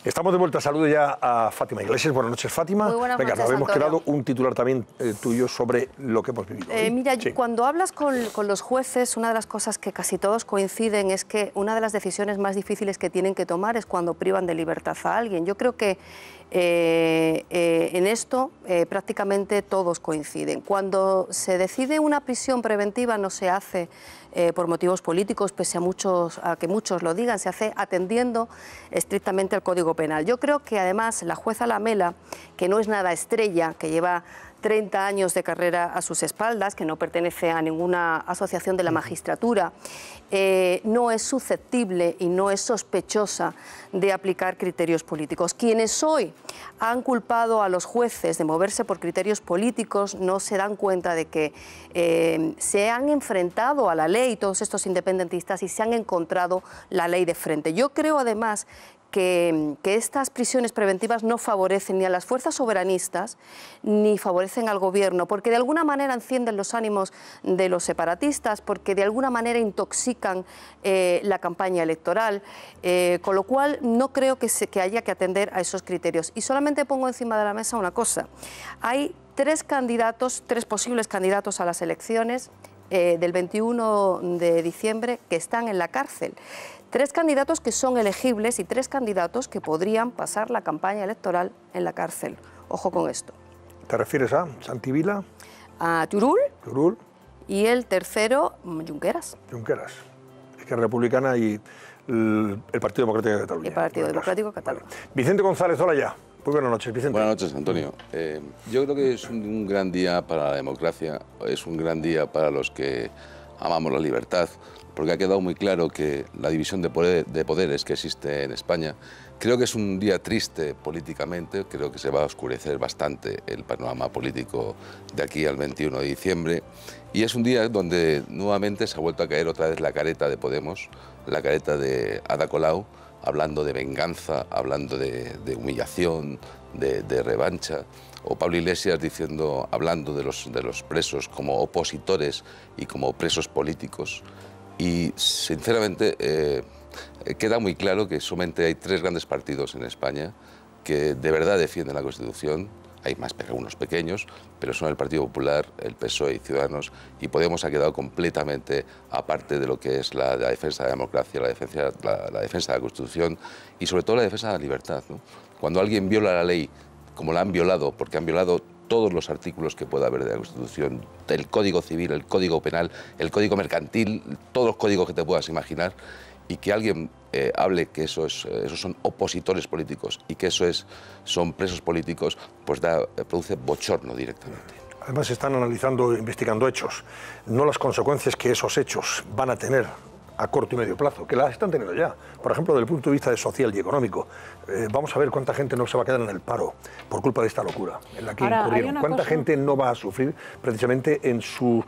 Estamos de vuelta. Saludo ya a Fátima Iglesias. Buenas noches, Fátima. Muy buenas Venga, noches, nos habíamos Antonio. quedado un titular también tuyo sobre lo que hemos vivido hoy. Mira, Sí. cuando hablas con los jueces, una de las cosas que casi todos coinciden es que una de las decisiones más difíciles que tienen que tomar es cuando privan de libertad a alguien. Yo creo que en esto prácticamente todos coinciden. Cuando se decide una prisión preventiva no se hace por motivos políticos, pese a que muchos lo digan, se hace atendiendo estrictamente al Código Penal. Yo creo que además la jueza Lamela, que no es nada estrella, que lleva 30 años de carrera a sus espaldas, que no pertenece a ninguna asociación de la magistratura, no es susceptible y no es sospechosa de aplicar criterios políticos. Quienes hoy han culpado a los jueces de moverse por criterios políticos no se dan cuenta de que se han enfrentado a la ley, todos estos independentistas, y se han encontrado la ley de frente. Yo creo además que estas prisiones preventivas no favorecen ni a las fuerzas soberanistas ni favorecen al gobierno, porque de alguna manera encienden los ánimos de los separatistas, porque de alguna manera intoxican la campaña electoral, con lo cual no creo que haya que atender a esos criterios. Y solamente pongo encima de la mesa una cosa: hay tres posibles candidatos a las elecciones del 21 de diciembre que están en la cárcel. Tres candidatos que son elegibles y tres candidatos que podrían pasar la campaña electoral en la cárcel. Ojo con esto. ¿Te refieres a Santi Vila? A Turull. Turull. Y el tercero, Junqueras. Junqueras. Izquierda Republicana y el Partido Democrático de Cataluña. El Partido Democrático Catalán. Vale. Vicente González, hola ya. Muy buenas noches, Vicente. Buenas noches, Antonio. Yo creo que es un gran día para la democracia, es un gran día para los que amamos la libertad, porque ha quedado muy claro que la división de poderes que existe en España, creo que es un día triste políticamente, creo que se va a oscurecer bastante el panorama político de aquí al 21 de diciembre, y es un día donde nuevamente se ha vuelto a caer otra vez la careta de Podemos, la careta de Ada Colau, hablando de venganza, hablando de humillación, de revancha, o Pablo Iglesias hablando de los presos como opositores y como presos políticos. Y sinceramente queda muy claro que solamente hay tres grandes partidos en España que de verdad defienden la Constitución. Hay más unos pequeños, pero son el Partido Popular, el PSOE y Ciudadanos, y Podemos ha quedado completamente aparte de lo que es la defensa de la democracia, la defensa de la Constitución y sobre todo la defensa de la libertad, ¿no? Cuando alguien viola la ley, como la han violado, porque han violado todos los artículos que pueda haber de la Constitución, el Código Civil, el Código Penal, el Código Mercantil, todos los códigos que te puedas imaginar, y que alguien hable que esos son opositores políticos y que son presos políticos, pues produce bochorno directamente. Además están analizando, investigando hechos, no las consecuencias que esos hechos van a tener a corto y medio plazo, que las están teniendo ya. Por ejemplo, desde el punto de vista social y económico. Vamos a ver cuánta gente no se va a quedar en el paro por culpa de esta locura en la que incurrieron. Cuánta gente no va a sufrir precisamente en su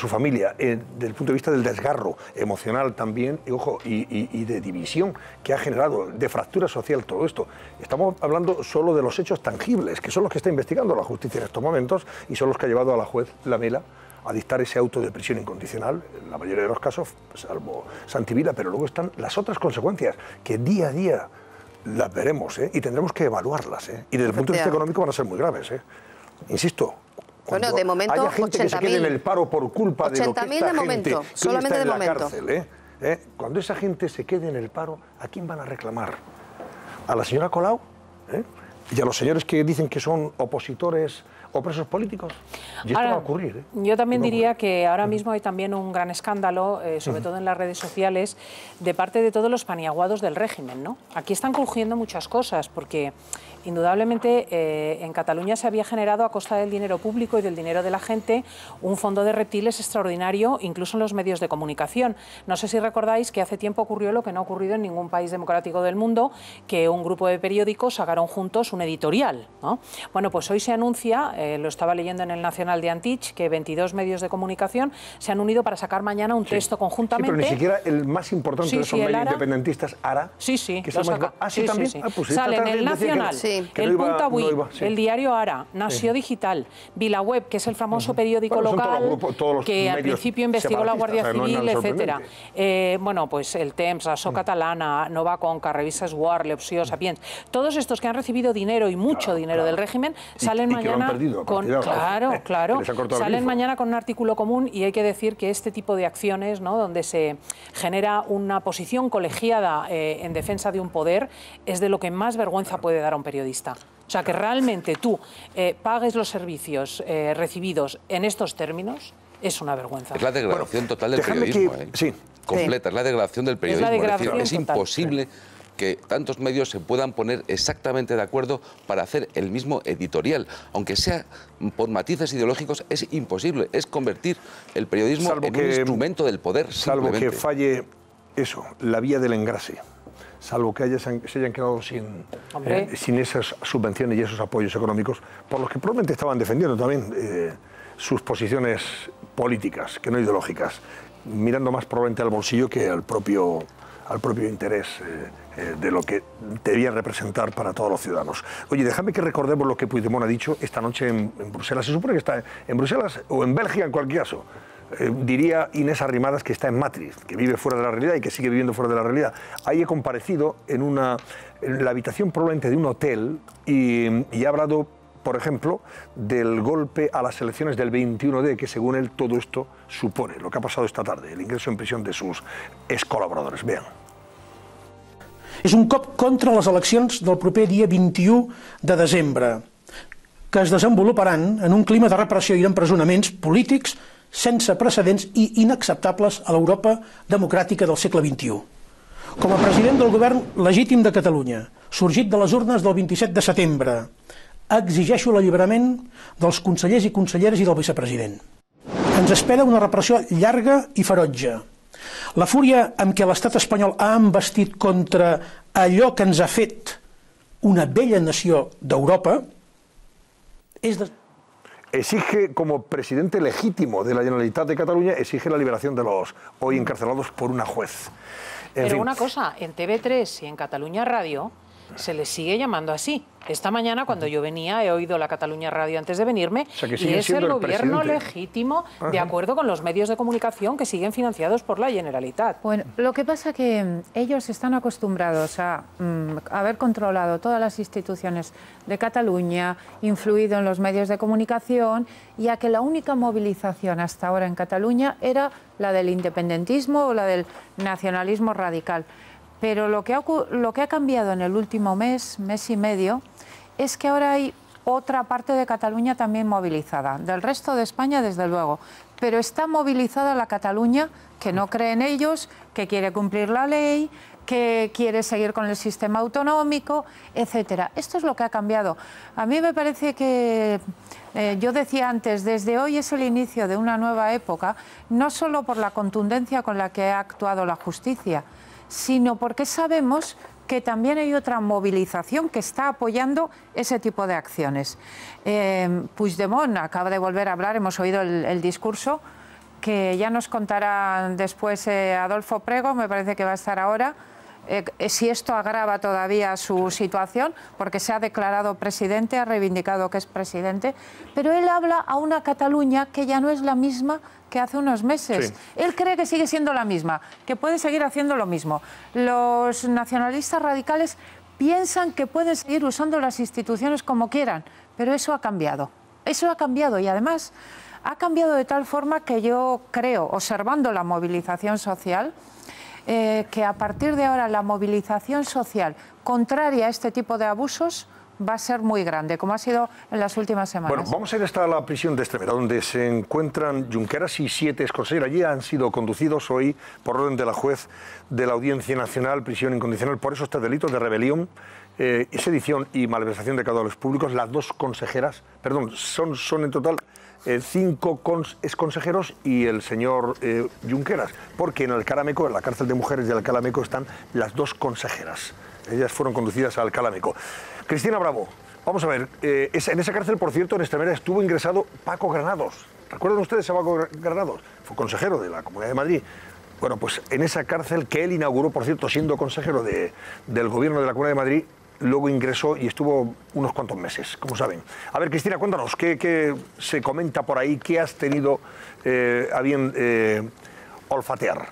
familia, desde el punto de vista del desgarro emocional también, y, ojo, y de división que ha generado, de fractura social todo esto. Estamos hablando solo de los hechos tangibles, que son los que está investigando la justicia en estos momentos y son los que ha llevado a la juez Lamela a dictar ese auto de prisión incondicional, en la mayoría de los casos, salvo Santi Vila, pero luego están las otras consecuencias, que día a día las veremos, y tendremos que evaluarlas, y desde el punto de vista económico van a ser muy graves, Insisto. Bueno, de momento, haya gente que se quede en el paro por culpa de lo que esta gente solamente está en de la momento. cárcel, cuando esa gente se quede en el paro, ¿a quién van a reclamar? ¿A la señora Colau? ¿Y a los señores que dicen que son opositores o presos políticos? Y esto va a ocurrir. Yo también diría que ahora mismo hay también un gran escándalo, sobre todo en las redes sociales, de parte de todos los paniaguados del régimen, ¿no? Aquí están crujiendo muchas cosas, porque indudablemente en Cataluña se había generado a costa del dinero público y del dinero de la gente un fondo de reptiles extraordinario, incluso en los medios de comunicación. No sé si recordáis que hace tiempo ocurrió lo que no ha ocurrido en ningún país democrático del mundo, que un grupo de periódicos sacaron juntos un editorial, ¿no? Bueno, pues hoy se anuncia lo estaba leyendo en el Nacional de Antich, que 22 medios de comunicación se han unido para sacar mañana un texto conjuntamente. Sí, pero ni siquiera el más importante de esos medios independentistas, ARA. Sí, sí. Que también. Pues sale en el Nacional, el Punt Avui, el diario ARA, Nació Digital, VilaWeb, que es el famoso periódico local que al principio investigó la Guardia Civil, etcétera. Bueno, pues el Temps, la So Catalana, Nova Conca, Revista Esguard, L'Opció, Sapiens, todos estos que han recibido dinero y mucho dinero del régimen salen mañana con salen mañana con un artículo común, y hay que decir que este tipo de acciones, ¿no?, donde se genera una posición colegiada en defensa de un poder, es de lo que más vergüenza puede dar a un periodista. O sea, que realmente tú pagues los servicios recibidos en estos términos es una vergüenza. Es la degradación total del periodismo, completa, es la degradación del periodismo. Es imposible que tantos medios se puedan poner exactamente de acuerdo para hacer el mismo editorial. Aunque sea por matices ideológicos, es imposible. Es convertir el periodismo en un instrumento del poder. Salvo que falle eso, la vía del engrase. Salvo que se hayan quedado sin esas subvenciones y esos apoyos económicos, por los que probablemente estaban defendiendo también sus posiciones políticas, que no ideológicas, mirando más probablemente al bolsillo que al propio interés de lo que debía representar para todos los ciudadanos. Oye, déjame que recordemos lo que Puigdemont ha dicho esta noche en Bruselas. Se supone que está en Bruselas o en Bélgica, en cualquier caso. Diría Inés Arrimadas que está en Madrid, que vive fuera de la realidad y que sigue viviendo fuera de la realidad. Ahí he comparecido en la habitación probablemente de un hotel y ha hablado, por ejemplo, del golpe a las elecciones del 21D, que según él todo esto supone, lo que ha pasado esta tarde, el ingreso en prisión de sus excolaboradores. Vean. És un cop contra les eleccions del proper dia 21 de desembre, que es desenvoluparan en un clima de repressió i d'empresonaments polítics sense precedents i inacceptables a l'Europa democràtica del segle XXI. Com a president del govern legítim de Catalunya, sorgit de les urnes del 27 de setembre, exigeixo l'alliberament dels consellers i conselleres i del vicepresident. Ens espera una repressió llarga i ferotge. La fúria amb què l'estat espanyol ha embestit contra allò que ens ha fet una vella nació d'Europa és de... Exige, como presidente legítimo de la Generalitat de Cataluña, exige la liberación de los hoy encarcelados por una juez. Pero una cosa, en TV3 y en Cataluña Radio se les sigue llamando así. Esta mañana, cuando yo venía, he oído la Cataluña Radio antes de venirme, y es el gobierno legítimo, de acuerdo con los medios de comunicación que siguen financiados por la Generalitat. Bueno, lo que pasa es que ellos están acostumbrados a haber controlado todas las instituciones de Cataluña, influido en los medios de comunicación, y a que la única movilización hasta ahora en Cataluña era la del independentismo o la del nacionalismo radical. Pero lo que ha cambiado en el último mes y medio, es que ahora hay otra parte de Cataluña también movilizada. Del resto de España, desde luego. Pero está movilizada la Cataluña que no cree en ellos, que quiere cumplir la ley, que quiere seguir con el sistema autonómico, etcétera. Esto es lo que ha cambiado. A mí me parece que, yo decía antes, desde hoy es el inicio de una nueva época, no solo por la contundencia con la que ha actuado la justicia, sino porque sabemos que también hay otra movilización que está apoyando ese tipo de acciones. Puigdemont acaba de volver a hablar, hemos oído el discurso, que ya nos contará después Adolfo Prego, me parece que va a estar ahora, si esto agrava todavía su situación, porque se ha declarado presidente, ha reivindicado que es presidente, pero él habla a una Cataluña que ya no es la misma que hace unos meses. Sí. Él cree que sigue siendo la misma, que puede seguir haciendo lo mismo. Los nacionalistas radicales piensan que pueden seguir usando las instituciones como quieran, pero eso ha cambiado. Eso ha cambiado, y además ha cambiado de tal forma que yo creo, observando la movilización social, que a partir de ahora la movilización social contraria a este tipo de abusos va a ser muy grande, como ha sido en las últimas semanas. Bueno, vamos a ir hasta la prisión de Extremadura, donde se encuentran Junqueras y 7 exconsejeros. Allí han sido conducidos hoy, por orden de la juez de la Audiencia Nacional, prisión incondicional, por esos 3 delitos de rebelión, sedición y malversación de caudales públicos. Las 2 consejeras, perdón, son en total 5 exconsejeros y el señor Junqueras, porque en Alcalá Meco, en la cárcel de mujeres de Alcalá Meco, están las 2 consejeras. Ellas fueron conducidas a Alcalá Meco. Cristina Bravo, Vamos a ver, en esa cárcel, por cierto, en Extremera estuvo ingresado Paco Granados. ¿Recuerdan ustedes a Paco Granados? Fue consejero de la Comunidad de Madrid. Bueno, pues en esa cárcel que él inauguró, por cierto, siendo consejero del gobierno de la Comunidad de Madrid, luego ingresó y estuvo unos cuantos meses, como saben. A ver, Cristina, cuéntanos, ¿qué se comenta por ahí? ¿Qué has tenido a bien olfatear?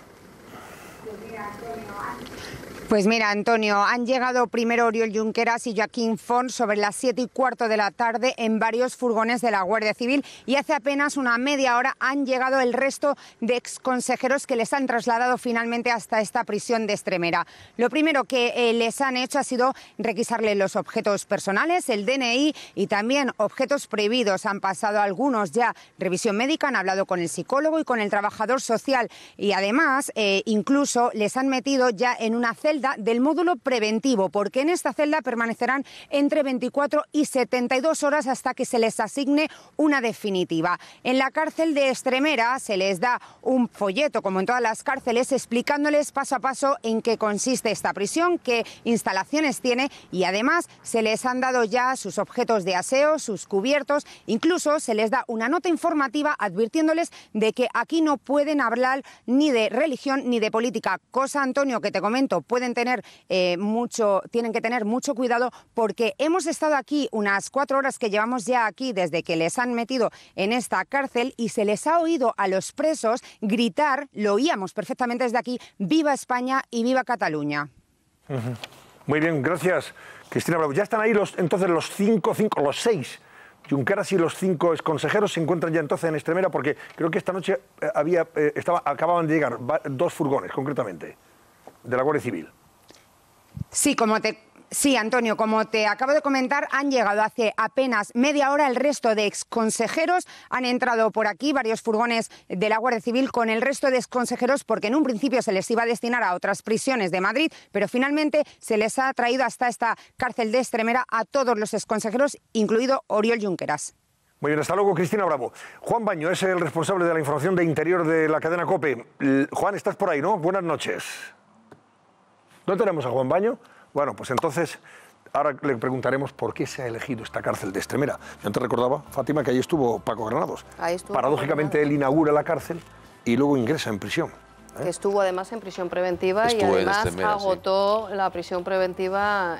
Pues mira, Antonio, han llegado primero Oriol Junqueras y Joaquín Forn sobre las 7:15 de la tarde en varios furgones de la Guardia Civil y hace apenas una media hora han llegado el resto de exconsejeros que les han trasladado finalmente hasta esta prisión de Extremera. Lo primero que les han hecho ha sido requisarle los objetos personales, el DNI y también objetos prohibidos. Han pasado algunos ya revisión médica, han hablado con el psicólogo y con el trabajador social y además incluso les han metido ya en una celda del módulo preventivo, porque en esta celda permanecerán entre 24 y 72 horas hasta que se les asigne una definitiva. En la cárcel de Extremera se les da un folleto, como en todas las cárceles, explicándoles paso a paso en qué consiste esta prisión, qué instalaciones tiene y además se les han dado ya sus objetos de aseo, sus cubiertos, incluso se les da una nota informativa advirtiéndoles de que aquí no pueden hablar ni de religión ni de política, cosa, Antonio, que te comento, tienen que tener mucho cuidado porque hemos estado aquí unas 4 horas que llevamos ya aquí desde que les han metido en esta cárcel y se les ha oído a los presos gritar, lo oíamos perfectamente desde aquí, ¡Viva España y viva Cataluña! Muy bien, gracias, Cristina Bravo. Ya están ahí entonces los 6. Junqueras y los 5 exconsejeros se encuentran ya entonces en Extremera porque creo que esta noche acababan de llegar 2 furgones concretamente de la Guardia Civil. Sí, Antonio, como te acabo de comentar, han llegado hace apenas media hora el resto de exconsejeros. Han entrado por aquí varios furgones de la Guardia Civil con el resto de exconsejeros porque en un principio se les iba a destinar a otras prisiones de Madrid, pero finalmente se les ha traído hasta esta cárcel de Extremera a todos los exconsejeros, incluido Oriol Junqueras. Muy bien, hasta luego, Cristina Bravo. Juan Baño es el responsable de la información de interior de la cadena COPE. Juan, estás por ahí, ¿no? Buenas noches. ¿No tenemos a Juan Baño? Bueno, pues entonces, ahora le preguntaremos por qué se ha elegido esta cárcel de Extremera. Yo antes recordaba, Fátima, que ahí estuvo Paco Granados. Ahí estuvo Paradójicamente, él inaugura la cárcel y luego ingresa en prisión. Que estuvo además en prisión preventiva y además agotó la prisión preventiva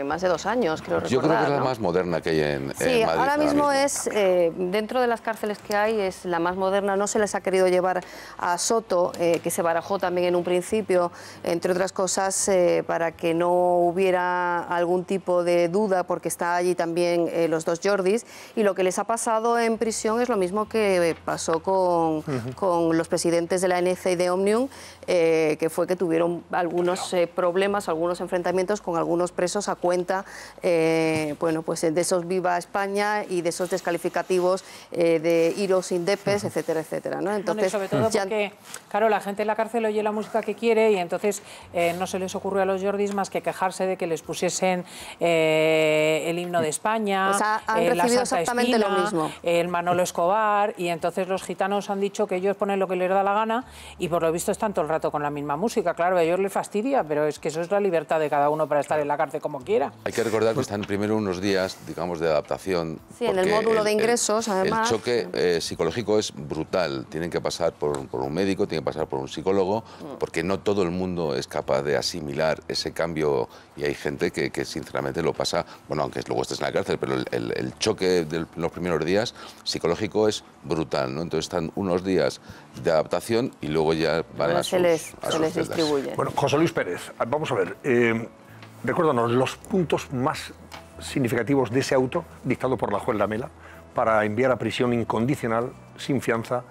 más de 2 años, creo recordar. Yo creo que es la más moderna que hay en Madrid. Ahora mismo es, dentro de las cárceles que hay, es la más moderna. No se les ha querido llevar a Soto, que se barajó también en un principio, entre otras cosas, para que no hubiera algún tipo de duda, porque está allí también los 2 Jordis. Y lo que les ha pasado en prisión es lo mismo que pasó con los presidentes de la ANC y de Omnium, que fue que tuvieron algunos problemas, algunos enfrentamientos con algunos presos a cuenta bueno, pues de esos Viva España y de esos descalificativos de Iros Indepes, etcétera, etcétera, ¿no? Entonces, sobre todo porque, claro, la gente en la cárcel oye la música que quiere y entonces no se les ocurrió a los Jordis más que quejarse de que les pusiesen el himno de España, pues han recibido la Santa exactamente Espina, lo mismo. El Manolo Escobar, y entonces los gitanos han dicho que ellos ponen lo que les da la gana y por lo visto están todo el rato con la misma música. Claro, a ellos les fastidia, pero es que eso es la libertad de cada uno para estar en la cárcel como quiera. Hay que recordar que están primero unos días, digamos, de adaptación. Sí, en el módulo de ingresos, además. El choque psicológico es brutal. Tienen que pasar por un médico, tienen que pasar por un psicólogo, porque no todo el mundo es capaz de asimilar ese cambio y hay gente que sinceramente lo pasa, bueno, aunque luego estés en la cárcel, pero el choque de los primeros días psicológico es brutal, ¿no? Entonces están unos días de adaptación y luego ya van a se les distribuye. Bueno, José Luis Pérez, vamos a ver, recuérdanos los puntos más significativos de ese auto dictado por la juez Lamela para enviar a prisión incondicional, sin fianza,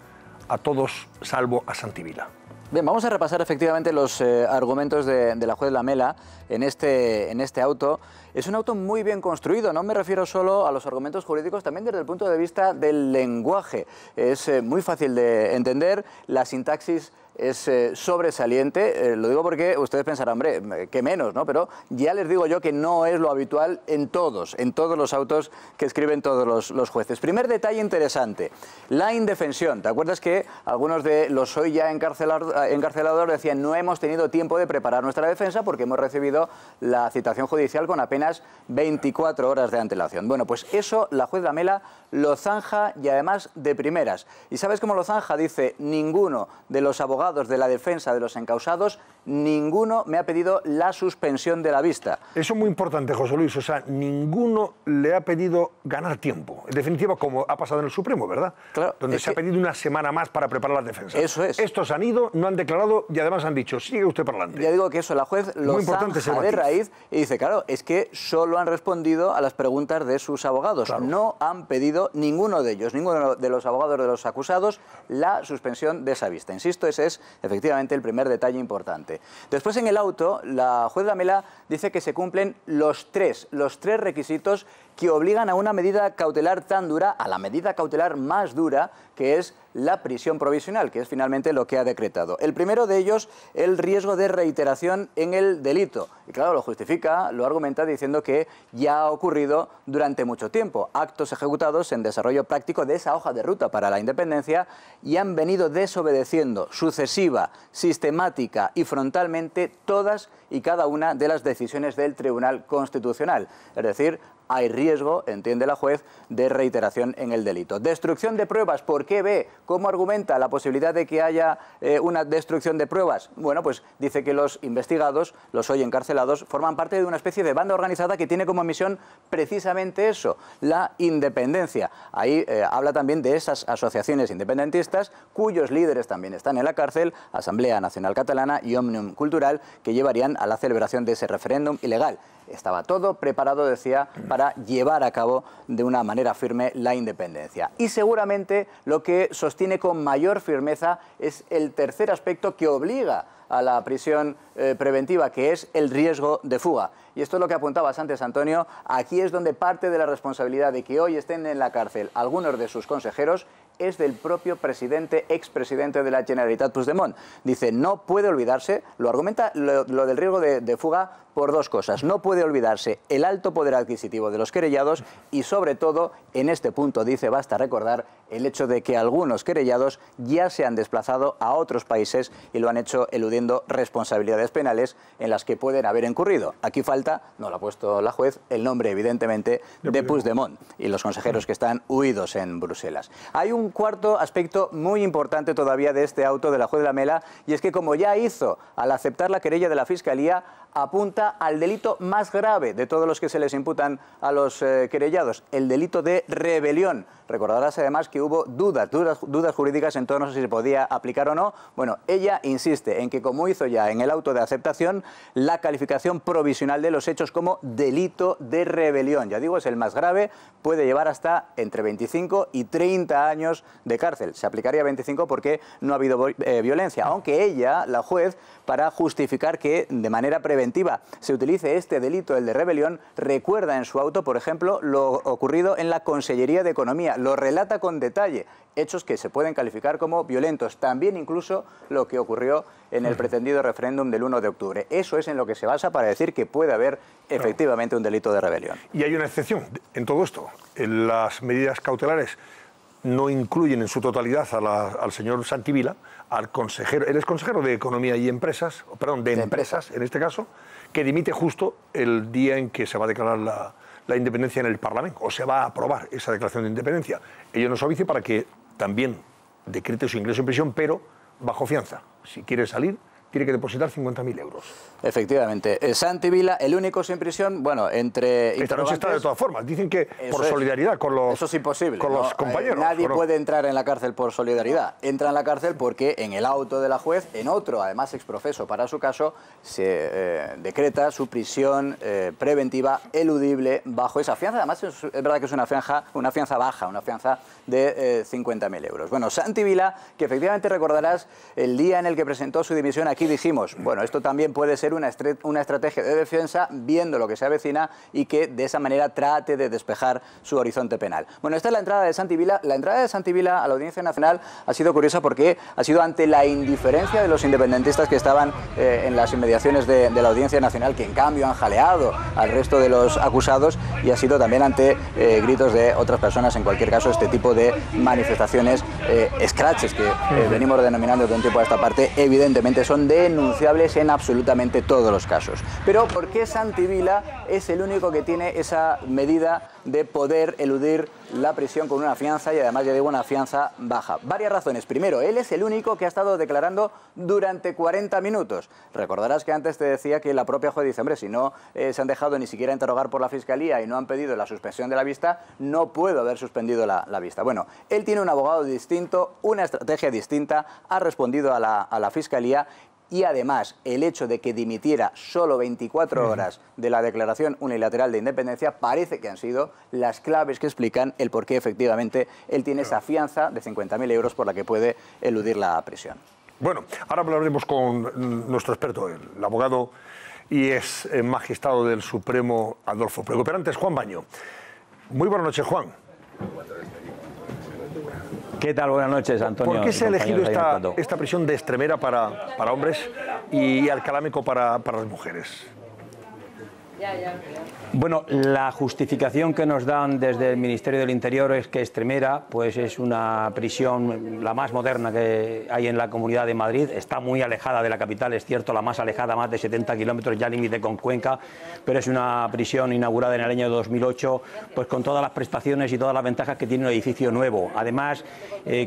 a todos salvo a Santivila. Bien, vamos a repasar efectivamente los argumentos de la juez Lamela en este auto. Es un auto muy bien construido, no me refiero solo a los argumentos jurídicos, también desde el punto de vista del lenguaje. Es muy fácil de entender, la sintaxis es sobresaliente. Lo digo porque ustedes pensarán, hombre, qué menos, ¿no? Pero ya les digo yo que no es lo habitual en todos los autos que escriben todos los jueces. Primer detalle interesante, la indefensión. ¿Te acuerdas que algunos de los hoy ya encarcelados decían no hemos tenido tiempo de preparar nuestra defensa porque hemos recibido la citación judicial con apenas 24 horas de antelación? Bueno, pues eso la juez Lamela lo zanja y además de primeras. ¿Y sabes cómo lo zanja? Dice, ninguno de los abogados de la defensa de los encausados, ninguno me ha pedido la suspensión de la vista. Eso es muy importante, José Luis. O sea, ninguno le ha pedido ganar tiempo. En definitiva, como ha pasado en el Supremo, ¿verdad? Claro. Donde se ha pedido una semana más para preparar las defensas. Eso es. Estos han ido, no han declarado y además han dicho, sigue usted para adelante. Ya digo que eso la juez lo zanja de raíz y dice, claro, es que solo han respondido a las preguntas de sus abogados. Claro. No han pedido ninguno de ellos, ninguno de los abogados de los acusados, la suspensión de esa vista. Insisto, ese es efectivamente el primer detalle importante. Después en el auto, la juez Lamela dice que se cumplen los tres requisitos que obligan a una medida cautelar tan dura, a la medida cautelar más dura, que es la prisión provisional, que es finalmente lo que ha decretado. El primero de ellos, el riesgo de reiteración en el delito. Y claro, lo justifica, lo argumenta diciendo que ya ha ocurrido durante mucho tiempo. Actos ejecutados en desarrollo práctico de esa hoja de ruta para la independencia y han venido desobedeciendo sucesiva, sistemática y frontalmente todas y cada una de las decisiones del Tribunal Constitucional. Es decir, hay riesgo, entiende la juez, de reiteración en el delito. Destrucción de pruebas, ¿por qué ve? ¿Cómo argumenta la posibilidad de que haya una destrucción de pruebas? Bueno, pues dice que los investigados, los hoy encarcelados, forman parte de una especie de banda organizada que tiene como misión precisamente eso, la independencia. Ahí habla también de esas asociaciones independentistas cuyos líderes también están en la cárcel, Asamblea Nacional Catalana y Òmnium Cultural, que llevarían a la celebración de ese referéndum ilegal. Estaba todo preparado, decía, para llevar a cabo de una manera firme la independencia. Y seguramente lo que sostiene con mayor firmeza es el tercer aspecto que obliga a la prisión preventiva, que es el riesgo de fuga. Y esto es lo que apuntabas antes, Antonio. Aquí es donde parte de la responsabilidad de que hoy estén en la cárcel algunos de sus consejeros es del propio expresidente de la Generalitat, Puigdemont. Dice, no puede olvidarse, lo argumenta lo del riesgo de fuga por dos cosas. No puede olvidarse el alto poder adquisitivo de los querellados y, sobre todo, en este punto, dice, basta recordar el hecho de que algunos querellados ya se han desplazado a otros países y lo han hecho eludiendo responsabilidades penales en las que pueden haber incurrido. Aquí falta, no lo ha puesto la juez, el nombre, evidentemente, de Puigdemont y los consejeros que están huidos en Bruselas. Hay un cuarto aspecto muy importante todavía de este auto de la juez Lamela, y es que, como ya hizo al aceptar la querella de la Fiscalía, apunta al delito más grave de todos los que se les imputan a los querellados, el delito de rebelión. Recordarás además que hubo dudas jurídicas en torno a si se podía aplicar o no. Bueno, ella insiste en que, como hizo ya en el auto de aceptación, la calificación provisional de los hechos como delito de rebelión. Ya digo, es el más grave, puede llevar hasta entre 25 y 30 años de cárcel. Se aplicaría 25 porque no ha habido violencia, aunque ella, la juez, para justificar que de manera preventiva se utilice este delito, el de rebelión, recuerda en su auto, por ejemplo, lo ocurrido en la Consellería de Economía. Lo relata con detalle, hechos que se pueden calificar como violentos. También incluso lo que ocurrió en el pretendido referéndum del 1 de octubre. Eso es en lo que se basa para decir que puede haber efectivamente un delito de rebelión. Y hay una excepción en todo esto. Las medidas cautelares no incluyen en su totalidad al señor Santi Vila, al consejero, él es consejero de Economía y Empresas, perdón, de Empresas en este caso, que dimite justo el día en que se va a declarar la independencia en el Parlamento, o se va a aprobar esa declaración de independencia. Ello nos avise para que también decrete su ingreso en prisión, pero bajo fianza. Si quiere salir, tiene que depositar 50.000 euros. Efectivamente. Santi Vila, el único sin prisión, bueno, entre esta noche está de todas formas. Dicen que por solidaridad con los, eso es imposible, con los compañeros. Nadie puede entrar en la cárcel por solidaridad. Entra en la cárcel porque en el auto de la juez, en otro, además exprofeso para su caso, se decreta su prisión preventiva eludible bajo esa fianza. Además, es verdad que es una fianza baja, una fianza de 50.000 euros. Bueno, Santi Vila, que efectivamente recordarás el día en el que presentó su dimisión aquí aquí dijimos, bueno, esto también puede ser una estrategia de defensa viendo lo que se avecina y que de esa manera trate de despejar su horizonte penal. Bueno, esta es la entrada de Santi Vila. La entrada de Santi Vila a la Audiencia Nacional ha sido curiosa porque ha sido ante la indiferencia de los independentistas que estaban en las inmediaciones de la Audiencia Nacional, que en cambio han jaleado al resto de los acusados, y ha sido también ante gritos de otras personas. En cualquier caso, este tipo de manifestaciones, scratches que venimos denominando de un tiempo a esta parte, evidentemente son denunciables en absolutamente todos los casos. Pero ¿por qué Santi Vila es el único que tiene esa medida de poder eludir la prisión con una fianza, y además, ya digo, una fianza baja? Varias razones. Primero, él es el único que ha estado declarando durante 40 minutos. Recordarás que antes te decía que la propia juez dice, hombre, si no se han dejado ni siquiera interrogar por la Fiscalía y no han pedido la suspensión de la vista, no puedo haber suspendido la vista. Bueno, él tiene un abogado distinto, una estrategia distinta, ha respondido a la Fiscalía. Y además, el hecho de que dimitiera solo 24 horas de la declaración unilateral de independencia parece que han sido las claves que explican el por qué efectivamente él tiene esa fianza de 50.000 euros por la que puede eludir la prisión. Bueno, ahora hablaremos con nuestro experto, el abogado y ex magistrado del Supremo, Adolfo Priego. Pero antes, Juan Baño. Muy buenas noches, Juan. ¿Qué tal? Buenas noches, Antonio. ¿Por qué se ha elegido esta prisión de extremera para hombres y Alcalá Meco para las mujeres? Bueno, la justificación que nos dan desde el Ministerio del Interior es que Extremera pues es una prisión la más moderna que hay en la Comunidad de Madrid. Está muy alejada de la capital, es cierto, la más alejada, más de 70 kilómetros, ya límite con Cuenca, pero es una prisión inaugurada en el año 2008, pues con todas las prestaciones y todas las ventajas que tiene un edificio nuevo. Además,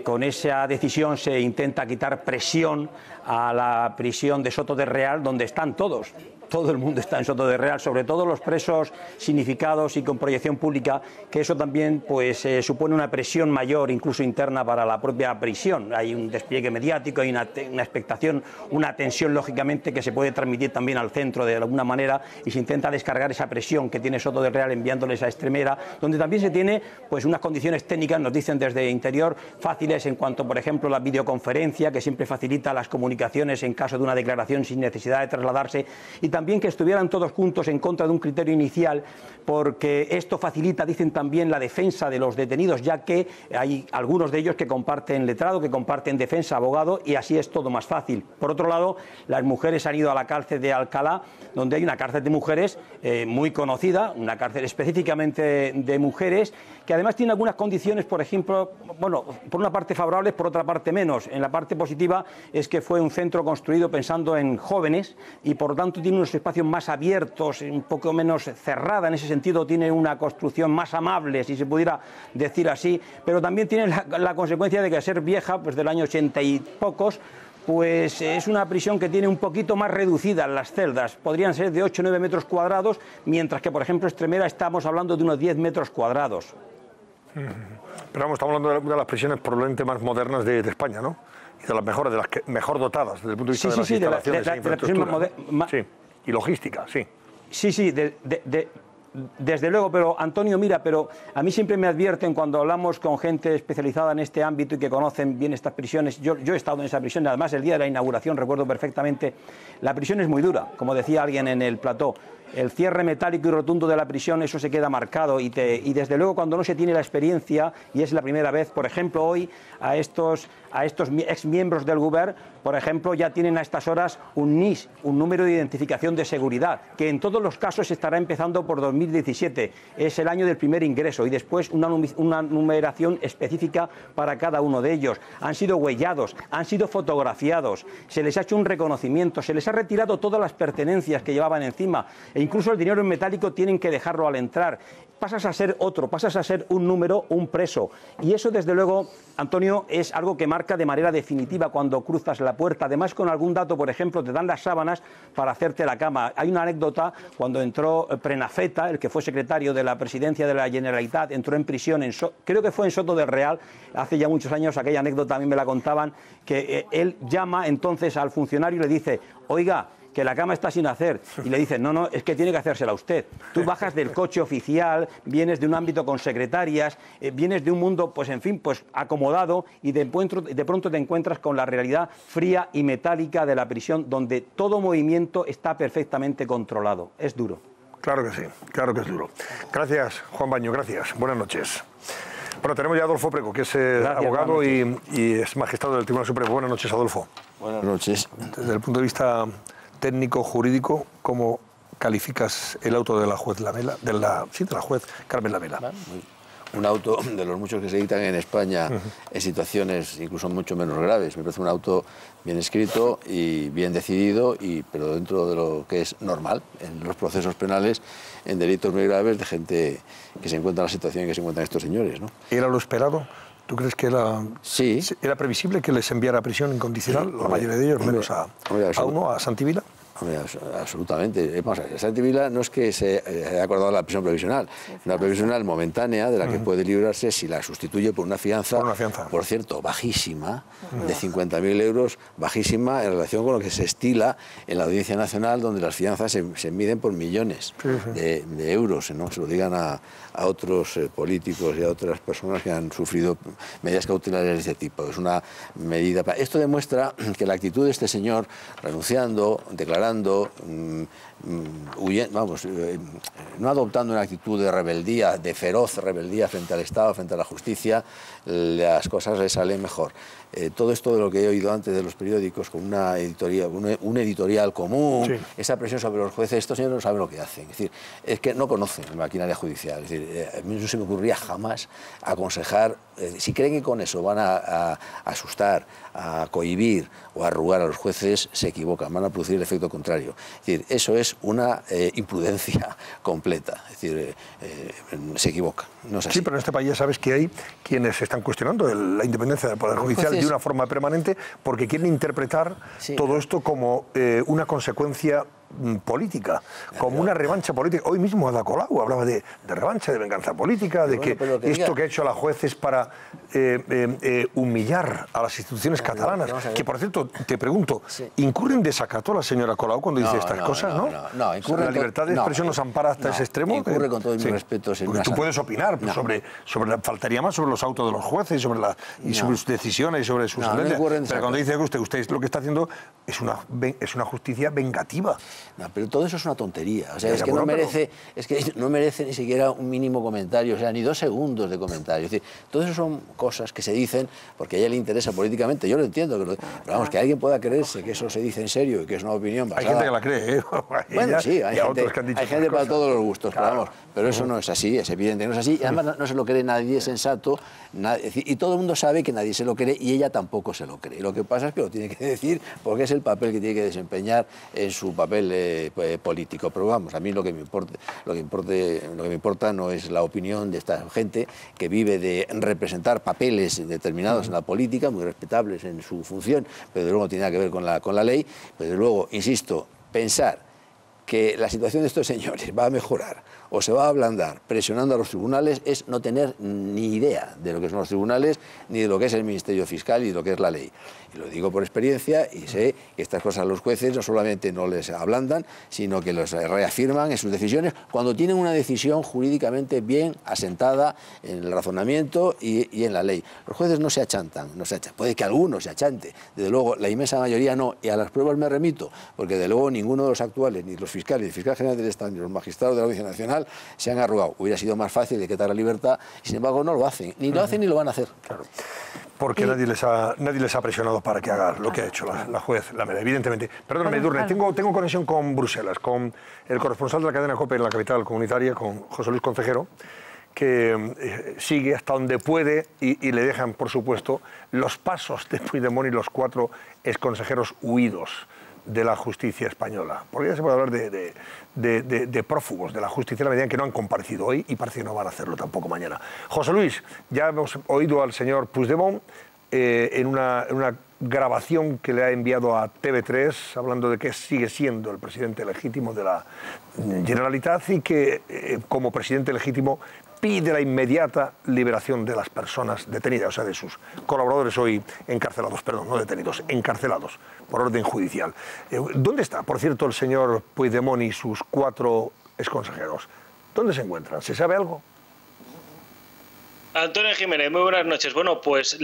con esa decisión se intenta quitar presión a la prisión de Soto de Real, donde están todos. Todo el mundo está en Soto de Real, sobre todo los presos significados y con proyección pública, que eso también pues supone una presión mayor, incluso interna, para la propia prisión. Hay un despliegue mediático, hay una expectación, una tensión, lógicamente, que se puede transmitir también al centro de alguna manera, y se intenta descargar esa presión que tiene Soto de Real enviándoles a Extremera, donde también se tiene pues unas condiciones técnicas, nos dicen desde Interior, fáciles en cuanto, por ejemplo, la videoconferencia, que siempre facilita las comunicaciones en caso de una declaración sin necesidad de trasladarse, y también que estuvieran todos juntos en contra de un criterio inicial, porque esto facilita, dicen también, la defensa de los detenidos, ya que hay algunos de ellos que comparten letrado, que comparten defensa, abogado, y así es todo más fácil. Por otro lado, las mujeres han ido a la cárcel de Alcalá, donde hay una cárcel de mujeres muy conocida, una cárcel específicamente de mujeres, que además tiene algunas condiciones, por ejemplo, bueno, por una parte favorables, por otra parte menos. En la parte positiva es que fue un centro construido pensando en jóvenes y por lo tanto tiene unos espacios más abiertos, un poco menos cerrada, en ese sentido tiene una construcción más amable, si se pudiera decir así, pero también tiene la consecuencia de que al ser vieja, pues del año 80 y pocos, pues es una prisión que tiene un poquito más reducidas las celdas, podrían ser de 8 o 9 metros cuadrados, mientras que, por ejemplo, Extremera estamos hablando de unos 10 metros cuadrados. Pero vamos, estamos hablando de una de las prisiones probablemente más modernas de España, ¿no? Y de las mejores, de las que mejor dotadas desde el punto de vista de las instalaciones e infraestructura. Sí, y logística, sí. Sí, desde luego, pero Antonio, mira, pero a mí siempre me advierten cuando hablamos con gente especializada en este ámbito y que conocen bien estas prisiones. Yo he estado en esa prisión, además el día de la inauguración recuerdo perfectamente, la prisión es muy dura, como decía alguien en el plató. El cierre metálico y rotundo de la prisión, eso se queda marcado y desde luego cuando no se tiene la experiencia, y es la primera vez, por ejemplo, hoy a estos exmiembros del Govern, por ejemplo, ya tienen a estas horas un NIS, un número de identificación de seguridad, que en todos los casos estará empezando por 2017, es el año del primer ingreso, y después una numeración específica para cada uno de ellos. Han sido huellados, han sido fotografiados, se les ha hecho un reconocimiento, se les ha retirado todas las pertenencias que llevaban encima, e incluso el dinero en metálico tienen que dejarlo al entrar. Pasas a ser otro, pasas a ser un número, un preso. Y eso, desde luego, Antonio, es algo que marca de manera definitiva cuando cruzas la puerta. Además, con algún dato, por ejemplo, te dan las sábanas para hacerte la cama. Hay una anécdota cuando entró Prenafeta, el que fue secretario de la presidencia de la Generalitat, entró en prisión, creo que fue en Soto del Real, hace ya muchos años, aquella anécdota a mí me la contaban, que él llama entonces al funcionario y le dice, oiga, que la cama está sin hacer. Y le dicen, no, es que tiene que hacérsela usted. Tú bajas del coche oficial, vienes de un ámbito con secretarias, vienes de un mundo, pues en fin, pues acomodado, y de pronto te encuentras con la realidad fría y metálica de la prisión, donde todo movimiento está perfectamente controlado. Es duro. Claro que sí, claro que es duro. Gracias, Juan Baño, gracias. Buenas noches. Bueno, tenemos ya a Adolfo Preco, que es abogado y es magistrado del Tribunal Supremo. Buenas noches, Adolfo. Buenas noches. Desde el punto de vista técnico, jurídico, ¿cómo calificas el auto de la juez Lamela, de la juez Carmen Lamela? Un auto de los muchos que se dictan en España en situaciones incluso mucho menos graves. Me parece un auto bien escrito y bien decidido, pero dentro de lo que es normal en los procesos penales, en delitos muy graves de gente que se encuentra en la situación en que se encuentran estos señores, ¿no? ¿Era lo esperado? ¿Tú crees que era previsible que les enviara a prisión incondicional, la mayoría de ellos, menos a uno, a Santi Vila? Absolutamente. Santi Vila no es que se haya acordado la prisión provisional, una provisional momentánea de la que puede librarse si la sustituye por una fianza, por cierto, bajísima, de 50.000 euros, bajísima en relación con lo que se estila en la Audiencia Nacional, donde las fianzas se miden por millones de euros, ¿no? Se lo digan a otros políticos y a otras personas que han sufrido medidas cautelares de este tipo. Es una medida... Esto demuestra que la actitud de este señor, renunciando, declarando, no adoptando una actitud de rebeldía, de feroz rebeldía frente al Estado, frente a la justicia, las cosas le salen mejor. Todo esto de lo que he oído antes de los periódicos, con una un editorial común, esa presión sobre los jueces, estos señores no saben lo que hacen. Es decir, es que no conocen la maquinaria judicial. Es decir, a mí no se me ocurría jamás aconsejar, si creen que con eso van a asustar, a cohibir o a arrugar a los jueces, se equivocan, van a producir el efecto contrario. Es decir, eso es una imprudencia completa. Es decir, se equivoca. No es así. Sí, pero en este país ya sabes que hay quienes están cuestionando la independencia del Poder Judicial de una forma permanente porque quieren interpretar todo esto como una consecuencia política, como una revancha política. Hoy mismo Ada Colau hablaba de revancha, de venganza política, de que esto que ha hecho la juez es para humillar a las instituciones catalanas. Que, por cierto, te pregunto, ¿incurre en desacato la señora Colau cuando dice estas cosas? No, la libertad de expresión nos ampara hasta ese extremo. Incurre con todo mi respeto. Porque tú puedes opinar faltaría más sobre los autos de los jueces y sobre sus decisiones y sobre sus sentencias. Pero cuando dice que usted lo que está haciendo es una justicia vengativa. No, pero todo eso es una tontería. O sea, es que no merece ni siquiera un mínimo comentario, o sea, ni 2 segundos de comentario. Es decir, todo eso son cosas que se dicen porque a ella le interesa políticamente. Yo lo entiendo, pero vamos, que alguien pueda creerse que eso se dice en serio y que es una opinión basada... Hay gente que la cree, ¿eh? Bueno, sí, hay gente para todos los gustos, pero eso no es así, es evidente que no es así. Y además no se lo cree nadie sensato, y todo el mundo sabe que nadie se lo cree y ella tampoco se lo cree. Lo que pasa es que lo tiene que decir porque es el papel que tiene que desempeñar en su papel político. Pero vamos, a mí lo que me importa no es la opinión de esta gente que vive de representar papeles determinados en la política, muy respetables en su función, pero de luego no tiene nada que ver con la ley. Pero de luego, insisto, pensar que la situación de estos señores va a mejorar o se va a ablandar presionando a los tribunales es no tener ni idea de lo que son los tribunales, ni de lo que es el Ministerio Fiscal y de lo que es la ley. Y lo digo por experiencia y sé que estas cosas a los jueces no solamente no les ablandan, sino que los reafirman en sus decisiones cuando tienen una decisión jurídicamente bien asentada en el razonamiento y en la ley. Los jueces no se achantan, puede que algunos se achante, desde luego la inmensa mayoría no, y a las pruebas me remito, porque de luego ninguno de los actuales, ni los fiscales, ni el fiscal general del Estado, ni los magistrados de la Audiencia Nacional se han arrugado. Hubiera sido más fácil de quitar la libertad y sin embargo no lo hacen, ni lo hacen ni lo van a hacer. Claro. Porque nadie les ha presionado para que haga lo que ha hecho la juez Lamela, evidentemente. Perdóname, Edurne, tengo conexión con Bruselas, con el corresponsal de la cadena COPE en la capital comunitaria, con José Luis Concejero, que sigue hasta donde puede y le dejan, por supuesto, los pasos de Puigdemont y los 4 exconsejeros huidos de la justicia española. Porque ya se puede hablar de prófugos de la justicia en la medida en que no han comparecido hoy y parece que no van a hacerlo tampoco mañana. José Luis, ya hemos oído al señor Puigdemont en una grabación que le ha enviado a TV3 hablando de que sigue siendo el presidente legítimo de la Generalitat y que como presidente legítimo pide la inmediata liberación de las personas detenidas, o sea, de sus colaboradores hoy encarcelados, perdón, no detenidos, encarcelados por orden judicial. ¿Dónde está, por cierto, el señor Puigdemont y sus 4 exconsejeros? ¿Dónde se encuentran? ¿Se sabe algo? Antonio Jiménez, muy buenas noches. Bueno, pues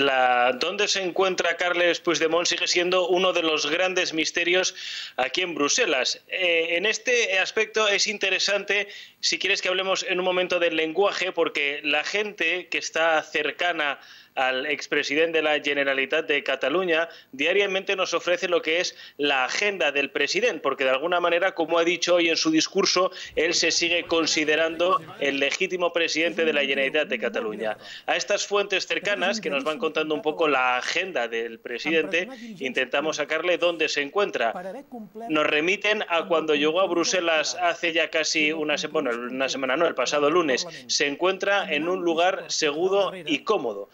dónde se encuentra Carles Puigdemont sigue siendo uno de los grandes misterios aquí en Bruselas. En este aspecto es interesante, si quieres que hablemos en un momento del lenguaje, porque la gente que está cercana al expresidente de la Generalitat de Cataluña diariamente nos ofrece lo que es la agenda del presidente, porque de alguna manera, como ha dicho hoy en su discurso, él se sigue considerando el legítimo presidente de la Generalitat de Cataluña. A estas fuentes cercanas, que nos van contando un poco la agenda del presidente, intentamos sacarle dónde se encuentra. Nos remiten a cuando llegó a Bruselas hace ya casi una semana, no, el pasado lunes. Se encuentra en un lugar seguro y cómodo.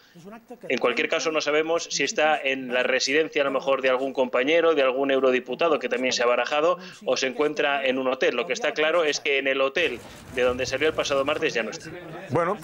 En cualquier caso, no sabemos si está en la residencia a lo mejor de algún compañero, de algún eurodiputado que también se ha barajado, o se encuentra en un hotel. Lo que está claro es que en el hotel de donde salió el pasado martes ya no está. Bueno,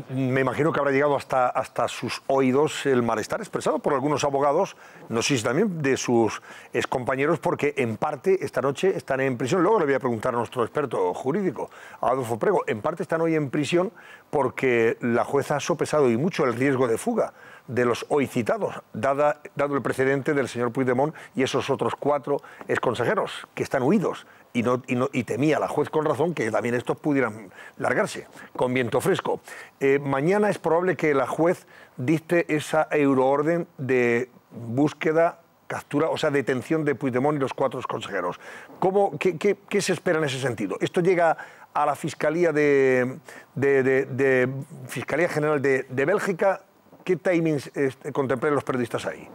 me imagino que habrá llegado hasta sus oídos el malestar expresado por algunos abogados, no sé si también de sus excompañeros, porque en parte esta noche están en prisión. Luego le voy a preguntar a nuestro experto jurídico, Adolfo Prego. En parte están hoy en prisión porque la jueza ha sopesado y mucho el riesgo de fuga de los hoy citados, dado el precedente del señor Puigdemont y esos otros 4 exconsejeros que están huidos. Y temía la juez con razón que también estos pudieran largarse con viento fresco. Mañana es probable que la juez dicte esa euroorden de búsqueda, captura, o sea, detención de Puigdemont y los 4 consejeros. ¿Qué se espera en ese sentido? ¿Esto llega a la Fiscalía Fiscalía General de Bélgica? ¿Qué timings contemplan los periodistas ahí?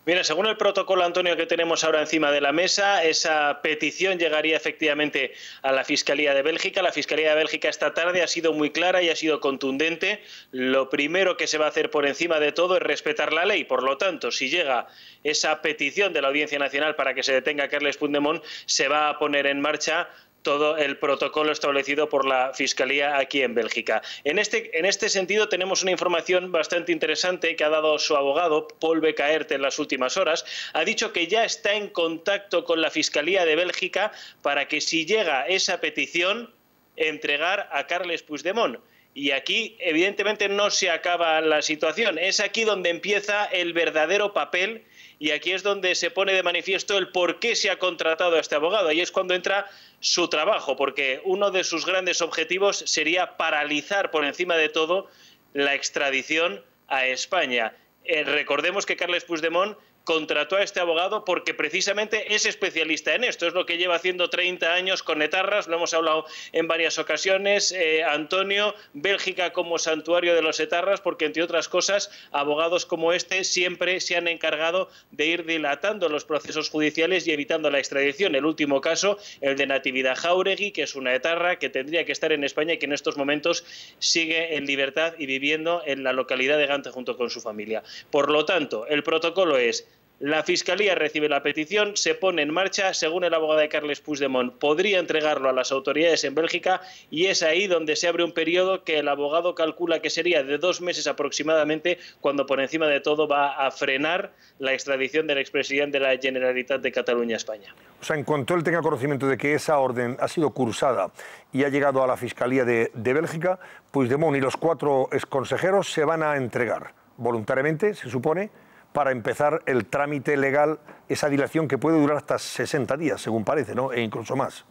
Mira, según el protocolo, Antonio, que tenemos ahora encima de la mesa, esa petición llegaría efectivamente a la Fiscalía de Bélgica. La Fiscalía de Bélgica esta tarde ha sido muy clara y ha sido contundente. Lo primero que se va a hacer por encima de todo es respetar la ley. Por lo tanto, si llega esa petición de la Audiencia Nacional para que se detenga a Carles Puigdemont, se va a poner en marcha todo el protocolo establecido por la Fiscalía aquí en Bélgica. En este sentido tenemos una información bastante interesante que ha dado su abogado, Paul Becaert, en las últimas horas. Ha dicho que ya está en contacto con la Fiscalía de Bélgica para que, si llega esa petición, entregar a Carles Puigdemont. Y aquí, evidentemente, no se acaba la situación. Es aquí donde empieza el verdadero papel y aquí es donde se pone de manifiesto el por qué se ha contratado a este abogado. Ahí es cuando entra su trabajo, porque uno de sus grandes objetivos sería paralizar por encima de todo la extradición a España. Recordemos que Carles Puigdemont contrató a este abogado porque precisamente es especialista en esto. Es lo que lleva haciendo 30 años con etarras, lo hemos hablado en varias ocasiones. Antonio, Bélgica como santuario de los etarras, porque entre otras cosas, abogados como este siempre se han encargado de ir dilatando los procesos judiciales y evitando la extradición. El último caso, el de Natividad Jáuregui, que es una etarra que tendría que estar en España y que en estos momentos sigue en libertad y viviendo en la localidad de Gante junto con su familia. Por lo tanto, el protocolo es: la Fiscalía recibe la petición, se pone en marcha, según el abogado de Carles Puigdemont, podría entregarlo a las autoridades en Bélgica, y es ahí donde se abre un periodo que el abogado calcula que sería de 2 meses aproximadamente, cuando por encima de todo va a frenar la extradición del expresidente de la Generalitat de Cataluña a España. O sea, en cuanto él tenga conocimiento de que esa orden ha sido cursada y ha llegado a la Fiscalía de Bélgica, Puigdemont y los 4 exconsejeros se van a entregar voluntariamente, se supone, para empezar el trámite legal, esa dilación que puede durar hasta 60 días, según parece, ¿no? E incluso más.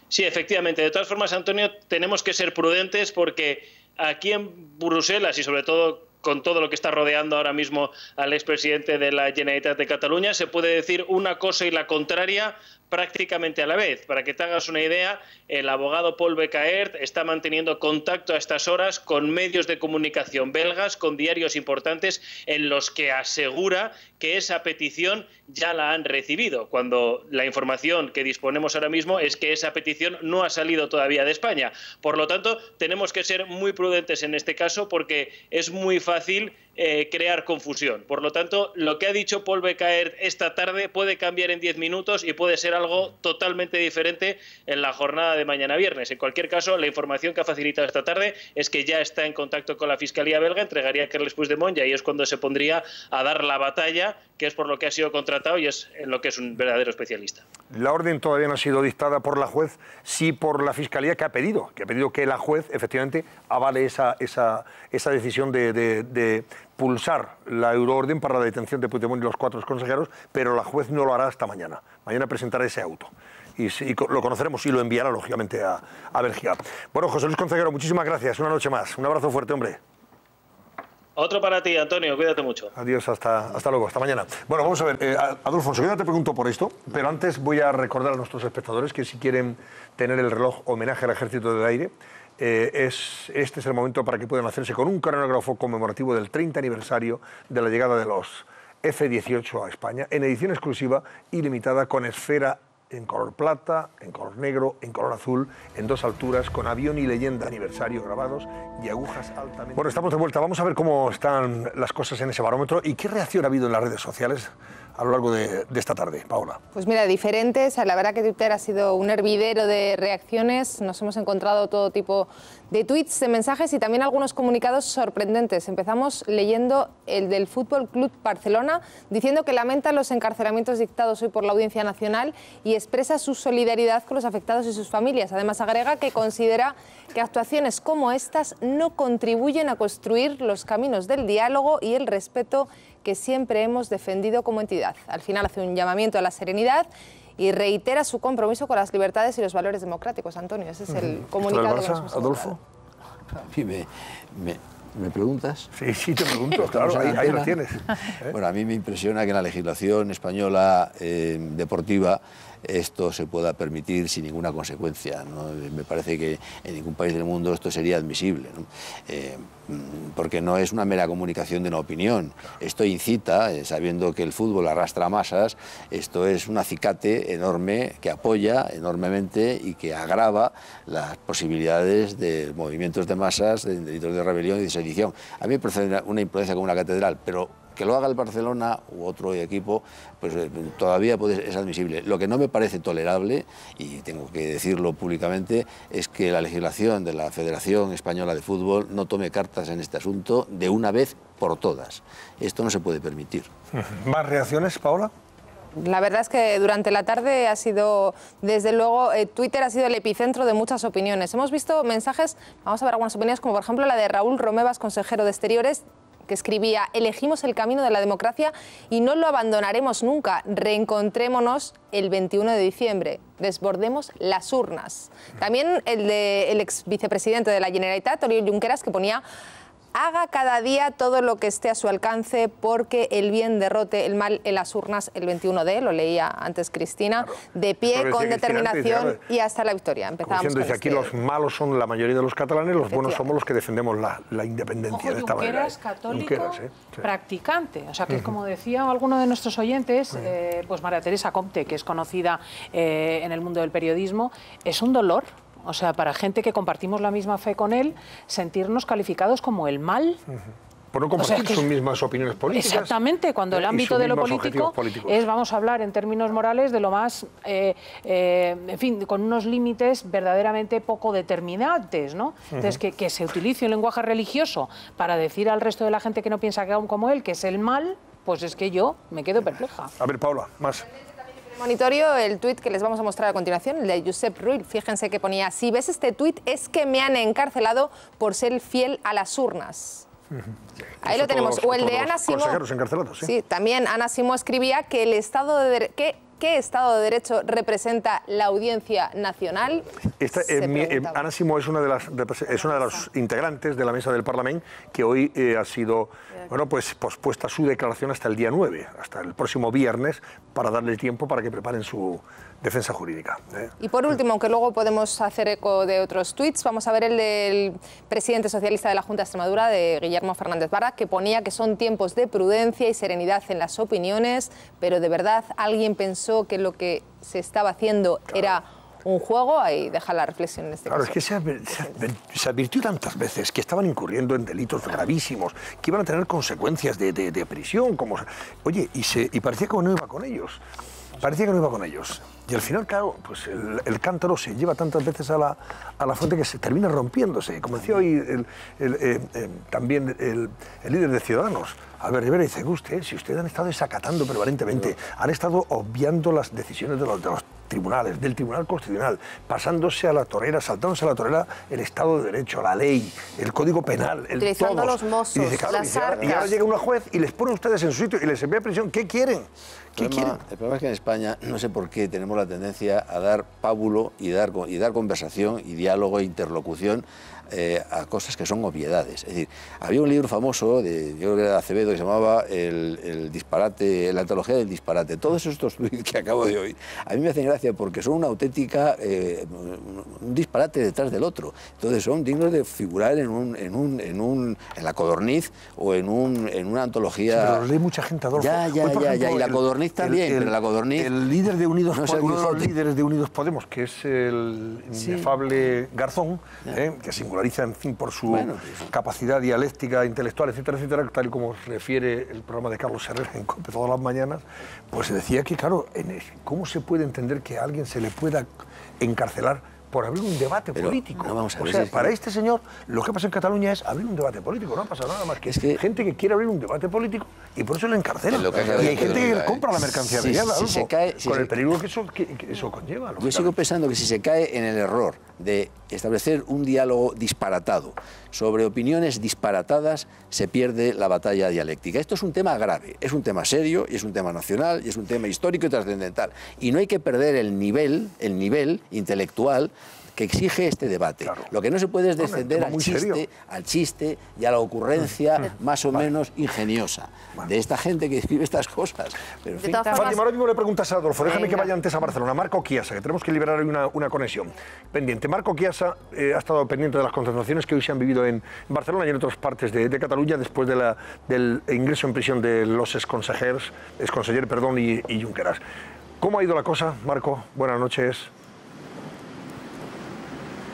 Sí, efectivamente. De todas formas, Antonio, tenemos que ser prudentes porque aquí en Bruselas y sobre todo con todo lo que está rodeando ahora mismo al expresidente de la Generalitat de Cataluña, se puede decir una cosa y la contraria prácticamente a la vez. Para que te hagas una idea, el abogado Paul Becaert está manteniendo contacto a estas horas con medios de comunicación belgas, con diarios importantes, en los que asegura que esa petición ya la han recibido, cuando la información que disponemos ahora mismo es que esa petición no ha salido todavía de España. Por lo tanto, tenemos que ser muy prudentes en este caso, porque es muy fácil crear confusión. Por lo tanto, lo que ha dicho Paul Becaert esta tarde puede cambiar en 10 minutos y puede ser algo totalmente diferente en la jornada de mañana viernes. En cualquier caso, la información que ha facilitado esta tarde es que ya está en contacto con la Fiscalía belga, entregaría a Carles Puigdemont y ahí es cuando se pondría a dar la batalla, que es por lo que ha sido contratado y es en lo que es un verdadero especialista. La orden todavía no ha sido dictada por la juez, sí por la Fiscalía, que ha pedido que la juez efectivamente avale esa decisión de pulsar la euroorden para la detención de Puigdemont y los 4 consejeros, pero la juez no lo hará hasta mañana. Mañana presentará ese auto. Y lo conoceremos y lo enviará, lógicamente, a Bélgica. Bueno, José Luis Concejero, muchísimas gracias. Una noche más. Un abrazo fuerte, hombre. Otro para ti, Antonio. Cuídate mucho. Adiós, hasta luego, hasta mañana. Bueno, vamos a ver. Adolfo, enseguida te pregunto por esto, pero antes voy a recordar a nuestros espectadores que si quieren tener el reloj homenaje al Ejército del Aire, este es el momento para que puedan hacerse con un cronógrafo conmemorativo del 30 aniversario de la llegada de los F-18 a España, en edición exclusiva y limitada con esfera en color plata, en color negro, en color azul, en 2 alturas, con avión y leyenda aniversario grabados y agujas altamente... Bueno, estamos de vuelta. Vamos a ver cómo están las cosas en ese barómetro y qué reacción ha habido en las redes sociales a lo largo de esta tarde, Paula. Pues mira, diferentes. La verdad que Twitter ha sido un hervidero de reacciones. Nos hemos encontrado todo tipo de tweets, de mensajes y también algunos comunicados sorprendentes. Empezamos leyendo el del Fútbol Club Barcelona, diciendo que lamenta los encarcelamientos dictados hoy por la Audiencia Nacional y expresa su solidaridad con los afectados y sus familias. Además, agrega que considera que actuaciones como estas no contribuyen a construir los caminos del diálogo y el respeto que siempre hemos defendido como entidad. Al final hace un llamamiento a la serenidad y reitera su compromiso con las libertades y los valores democráticos. Antonio, ese es el comunicado que nos hemos encontrado. Adolfo. ¿Me preguntas? Sí, te pregunto, claro, ahí lo tienes. Bueno, a mí me impresiona que en la legislación española deportiva esto se pueda permitir sin ninguna consecuencia, ¿no? Me parece que en ningún país del mundo esto sería admisible, ¿no? Porque no es una mera comunicación de una opinión. Esto incita, sabiendo que el fútbol arrastra masas, esto es un acicate enorme que apoya enormemente y que agrava las posibilidades de movimientos de masas, de delitos de rebelión y de sedición. A mí me parece una imprudencia como una catedral, pero que lo haga el Barcelona u otro equipo, pues todavía es admisible. Lo que no me parece tolerable, y tengo que decirlo públicamente, es que la legislación de la Federación Española de Fútbol no tome cartas en este asunto de una vez por todas. Esto no se puede permitir. ¿Más reacciones, Paola? La verdad es que durante la tarde ha sido, desde luego, Twitter ha sido el epicentro de muchas opiniones. Hemos visto mensajes, vamos a ver algunas opiniones, como por ejemplo la de Raúl Romevas, consejero de Exteriores, que escribía: elegimos el camino de la democracia y no lo abandonaremos nunca. Reencontrémonos el 21 de diciembre. Desbordemos las urnas. También el del ex vicepresidente de la Generalitat, Oriol Junqueras, que ponía: haga cada día todo lo que esté a su alcance porque el bien derrote el mal en las urnas el 21D, lo leía antes Cristina, claro. De pie, con determinación y hasta la victoria. Empezamos dice, aquí los malos son la mayoría de los catalanes, los buenos somos los que defendemos la independencia. Ojo, de esta Junqueras, manera. católico, Junqueras, sí. practicante. O sea que, como decía alguno de nuestros oyentes, pues María Teresa Comte, que es conocida en el mundo del periodismo, es un dolor. O sea, para gente que compartimos la misma fe con él, sentirnos calificados como el mal. Por no compartir sus mismas opiniones políticas. Exactamente, cuando el ámbito de lo político es, vamos a hablar en términos morales, de lo más, en fin, con unos límites verdaderamente poco determinantes, ¿no? Entonces, que se utilice un lenguaje religioso para decir al resto de la gente que no piensa como él, que es el mal, pues es que yo me quedo perpleja. A ver, Paula, más. Monitorio el tuit que les vamos a mostrar a continuación, el de Josep Rull. Fíjense que ponía: si ves este tuit es que me han encarcelado por ser fiel a las urnas. Ahí lo tenemos. O el de Ana Simó. Consejeros encarcelados, sí. Sí, también Ana Simó escribía que el Estado de ¿qué Estado de Derecho representa la Audiencia Nacional? Ana Simó es una de las integrantes de la mesa del Parlamento que hoy ha sido pospuesta su declaración hasta el día 9, hasta el próximo viernes, para darle tiempo para que preparen su defensa jurídica. Y por último, aunque luego podemos hacer eco de otros tuits, vamos a ver el del presidente socialista de la Junta de Extremadura, de Guillermo Fernández Vara, que ponía que son tiempos de prudencia y serenidad en las opiniones, pero de verdad alguien pensó que lo que se estaba haciendo era un juego, ahí deja la reflexión en este caso. Claro, es que se advirtió tantas veces que estaban incurriendo en delitos gravísimos, que iban a tener consecuencias de prisión, como... Oye, y parecía que no iba con ellos. Parecía que no iba con ellos. Y al final, claro, pues el cántaro se lleva tantas veces a la fuente que se termina rompiéndose. Como decía hoy también el líder de Ciudadanos, Albert Rivera, dice, usted, si ustedes han estado desacatando permanentemente, han estado obviando las decisiones de los tribunales, del Tribunal Constitucional, pasándose a la torera, saltándose a la torera el Estado de Derecho, la ley, el Código Penal, utilizando los mozos, y dice, claro, las arcas. y ahora llega una juez y les pone a ustedes en su sitio y les envía a prisión. ¿Qué quieren? El problema es que en España, no sé por qué, tenemos la tendencia a dar pábulo y dar conversación y diálogo e interlocución a cosas que son obviedades. Es decir, había un libro famoso, yo creo que era de Acevedo, que se llamaba el disparate, la antología del disparate. Todos estos tweets que acabo de oír, a mí me hacen gracia porque son una auténtica, un disparate detrás del otro. Entonces son dignos de figurar en la Codorniz o en una antología... Sí, pero los lee mucha gente, Adolfo. Ya, y la Codorniz también, pero la Codorniz... El líder de Unidos, uno de los líderes de Unidos Podemos, que es el inefable Garzón, que singulariza, en fin, por su capacidad dialéctica, intelectual, etcétera, etcétera, tal y como refiere el programa de Carlos Herrera en COPE todas las mañanas, pues se decía que, claro, ¿cómo se puede entender que a alguien se le pueda encarcelar por abrir un debate político? No, vamos a ver, o sea, para este señor, lo que pasa en Cataluña es abrir un debate político, no ha pasado nada más que gente que quiere abrir un debate político y por eso le encarcelan. Y hay gente que compra la mercancía con el peligro que eso conlleva. Yo sigo pensando que si se cae en el error de establecer un diálogo disparatado sobre opiniones disparatadas, se pierde la batalla dialéctica. Esto es un tema grave, es un tema serio, y es un tema nacional, y es un tema histórico y trascendental. Y no hay que perder el nivel intelectual que exige este debate. Claro. Lo que no se puede es descender al chiste y a la ocurrencia más o menos ingeniosa de esta gente que escribe estas cosas. Pero, en fin. Fátima, ahora mismo le preguntas a Adolfo, déjame que vaya antes a Barcelona. Marco Chiasa, que tenemos que liberar hoy una conexión pendiente. Marco Chiasa ha estado pendiente de las concentraciones que hoy se han vivido en Barcelona y en otras partes de Cataluña después del ingreso en prisión de los exconseller y Junqueras. ¿Cómo ha ido la cosa, Marco? Buenas noches.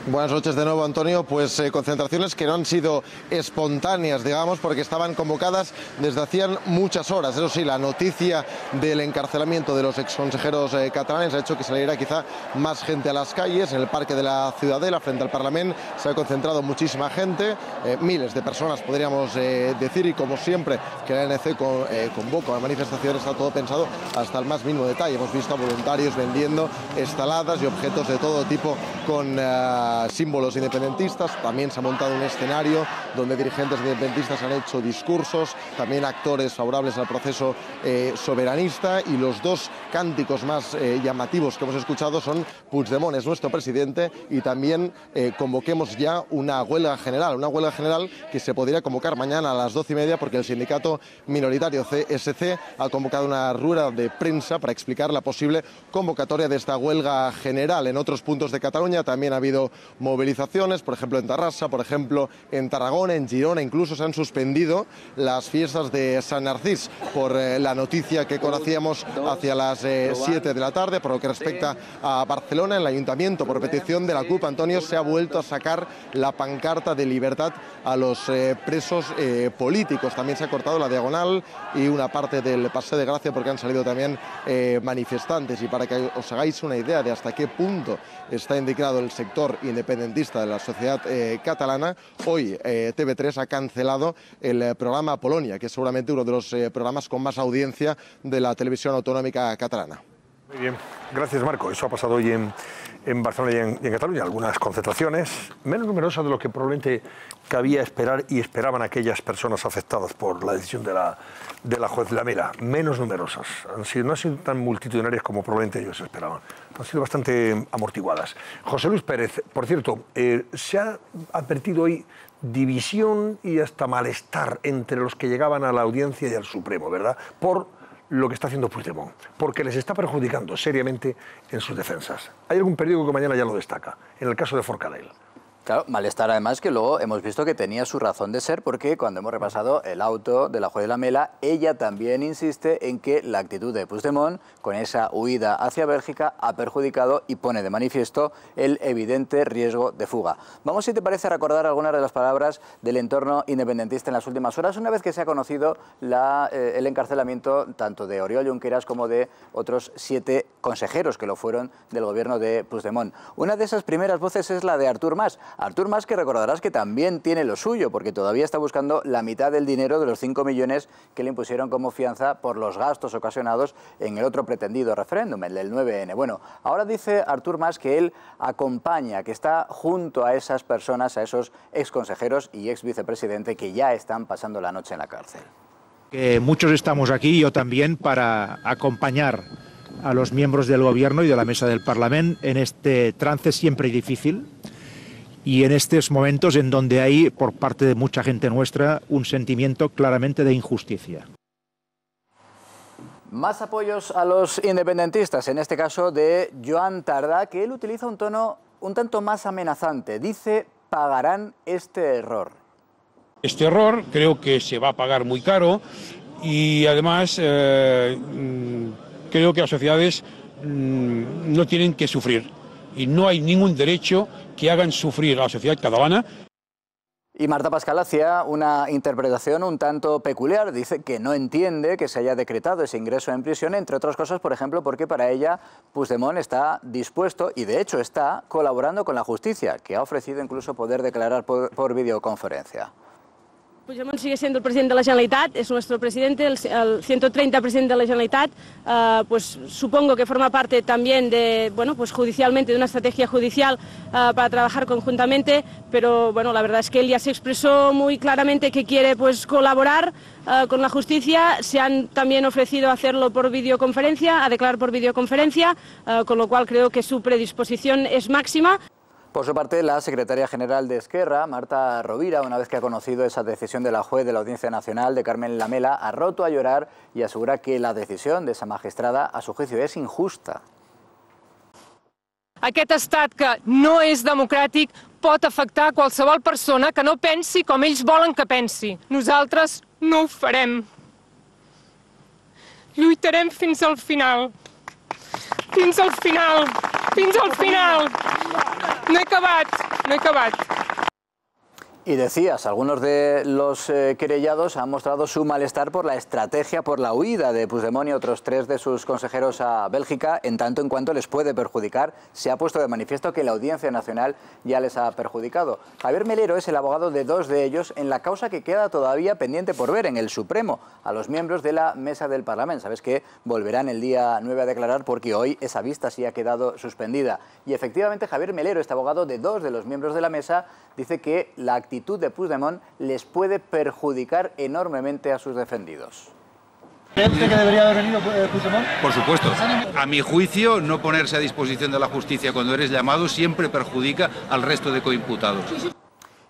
Buenas noches de nuevo, Antonio. Pues concentraciones que no han sido espontáneas, digamos, porque estaban convocadas desde hacían muchas horas. Eso sí, la noticia del encarcelamiento de los exconsejeros catalanes ha hecho que saliera quizá más gente a las calles. En el Parque de la Ciudadela, frente al Parlamento, se ha concentrado muchísima gente, miles de personas, podríamos decir, y como siempre que la ANC convoca a manifestaciones, está todo pensado hasta el más mínimo detalle. Hemos visto a voluntarios vendiendo estaladas y objetos de todo tipo con símbolos independentistas. También se ha montado un escenario donde dirigentes independentistas han hecho discursos, también actores favorables al proceso soberanista, y los dos cánticos más llamativos que hemos escuchado son Puigdemont es nuestro presidente y también convoquemos ya una huelga general que se podría convocar mañana a las 12:30 porque el sindicato minoritario CSC ha convocado una rueda de prensa para explicar la posible convocatoria de esta huelga general. En otros puntos de Cataluña también ha habido movilizaciones, por ejemplo en Tarrasa, por ejemplo en Tarragona, en Girona. Incluso se han suspendido las fiestas de Sant Narcís por la noticia que conocíamos hacia las 7 de la tarde. Por lo que respecta a Barcelona, el ayuntamiento, por petición de la CUP, Antonio, se ha vuelto a sacar la pancarta de libertad a los presos políticos. También se ha cortado la diagonal y una parte del Paseo de Gracia porque han salido también manifestantes. Y para que os hagáis una idea de hasta qué punto está indignado el sector independentista de la sociedad catalana, hoy TV3 ha cancelado el programa Polonia, que es seguramente uno de los programas con más audiencia de la televisión autonómica catalana. Muy bien, gracias Marco. Eso ha pasado hoy en Barcelona y en Cataluña. Algunas concentraciones menos numerosas de lo que probablemente cabía esperar y esperaban aquellas personas afectadas por la decisión de la juez Lamela. Menos numerosas. No han sido tan multitudinarias como probablemente ellos esperaban. Han sido bastante amortiguadas. José Luis Pérez, por cierto, se ha advertido hoy división y hasta malestar entre los que llegaban a la audiencia y al Supremo, ¿verdad? Por lo que está haciendo Puigdemont, porque les está perjudicando seriamente en sus defensas. Hay algún periódico que mañana ya lo destaca, en el caso de Forcadell. Claro, malestar además que luego hemos visto que tenía su razón de ser, porque cuando hemos repasado el auto de la juez Lamela, ella también insiste en que la actitud de Puigdemont con esa huida hacia Bélgica ha perjudicado y pone de manifiesto el evidente riesgo de fuga. Vamos, si te parece, a recordar algunas de las palabras del entorno independentista en las últimas horas, una vez que se ha conocido el encarcelamiento tanto de Oriol Junqueras como de otros 7 consejeros que lo fueron del gobierno de Puigdemont. Una de esas primeras voces es la de Artur Mas. Artur Mas, que recordarás que también tiene lo suyo, porque todavía está buscando la mitad del dinero de los 5 millones que le impusieron como fianza por los gastos ocasionados en el otro pretendido referéndum, el del 9N. Bueno, ahora dice Artur Mas que él acompaña, que está junto a esas personas, a esos exconsejeros y ex vicepresidente que ya están pasando la noche en la cárcel. Que muchos estamos aquí, yo también, para acompañar a los miembros del Gobierno y de la mesa del Parlamento en este trance siempre difícil y en estos momentos en donde hay, por parte de mucha gente nuestra, un sentimiento claramente de injusticia. Más apoyos a los independentistas, en este caso de Joan Tardá, que él utiliza un tono un tanto más amenazante. Dice, pagarán este error. Este error creo que se va a pagar muy caro y además creo que las sociedades no tienen que sufrir y no hay ningún derecho que hagan sufrir a la sociedad catalana. Y Marta Pascal hacía una interpretación un tanto peculiar. Dice que no entiende que se haya decretado ese ingreso en prisión, entre otras cosas, por ejemplo, porque para ella Puigdemont está dispuesto, y de hecho está colaborando con la justicia, que ha ofrecido incluso poder declarar por videoconferencia. Puigdemont sigue siendo el presidente de la Generalitat, es nuestro presidente, el 130 presidente de la Generalitat, pues supongo que forma parte también de, bueno, pues judicialmente, de una estrategia judicial para trabajar conjuntamente, pero bueno, la verdad es que él ya se expresó muy claramente que quiere pues colaborar con la justicia. Se han también ofrecido hacerlo por videoconferencia, a declarar por videoconferencia, con lo cual creo que su predisposición es máxima. Por su parte, la secretaria general de Esquerra, Marta Rovira, una vez que ha conocido esa decisión de la juez de la Audiencia Nacional, de Carmen Lamela, ha roto a llorar y asegura que la decisión de esa magistrada, a su juicio, és injusta. Aquest estat que no és democràtic pot afectar qualsevol persona que no pensi com ells volen que pensi. Nosaltres no ho farem. Lluitarem fins al final. Fins al final. Fins al final. No he acabat, no he acabat. Y decías, algunos de los querellados han mostrado su malestar por la estrategia, por la huida de Puigdemont y otros 3 de sus consejeros a Bélgica, en tanto en cuanto les puede perjudicar. Se ha puesto de manifiesto que la Audiencia Nacional ya les ha perjudicado. Javier Melero es el abogado de 2 de ellos en la causa que queda todavía pendiente por ver en el Supremo, a los miembros de la Mesa del Parlamento. Sabes que volverán el día 9 a declarar porque hoy esa vista sí ha quedado suspendida. Y efectivamente Javier Melero, este abogado de 2 de los miembros de la Mesa, dice que la actitud de Puigdemont les puede perjudicar enormemente a sus defendidos. ¿Cree usted que debería haber venido Puigdemont? Por supuesto. A mi juicio, no ponerse a disposición de la justicia cuando eres llamado siempre perjudica al resto de coimputados.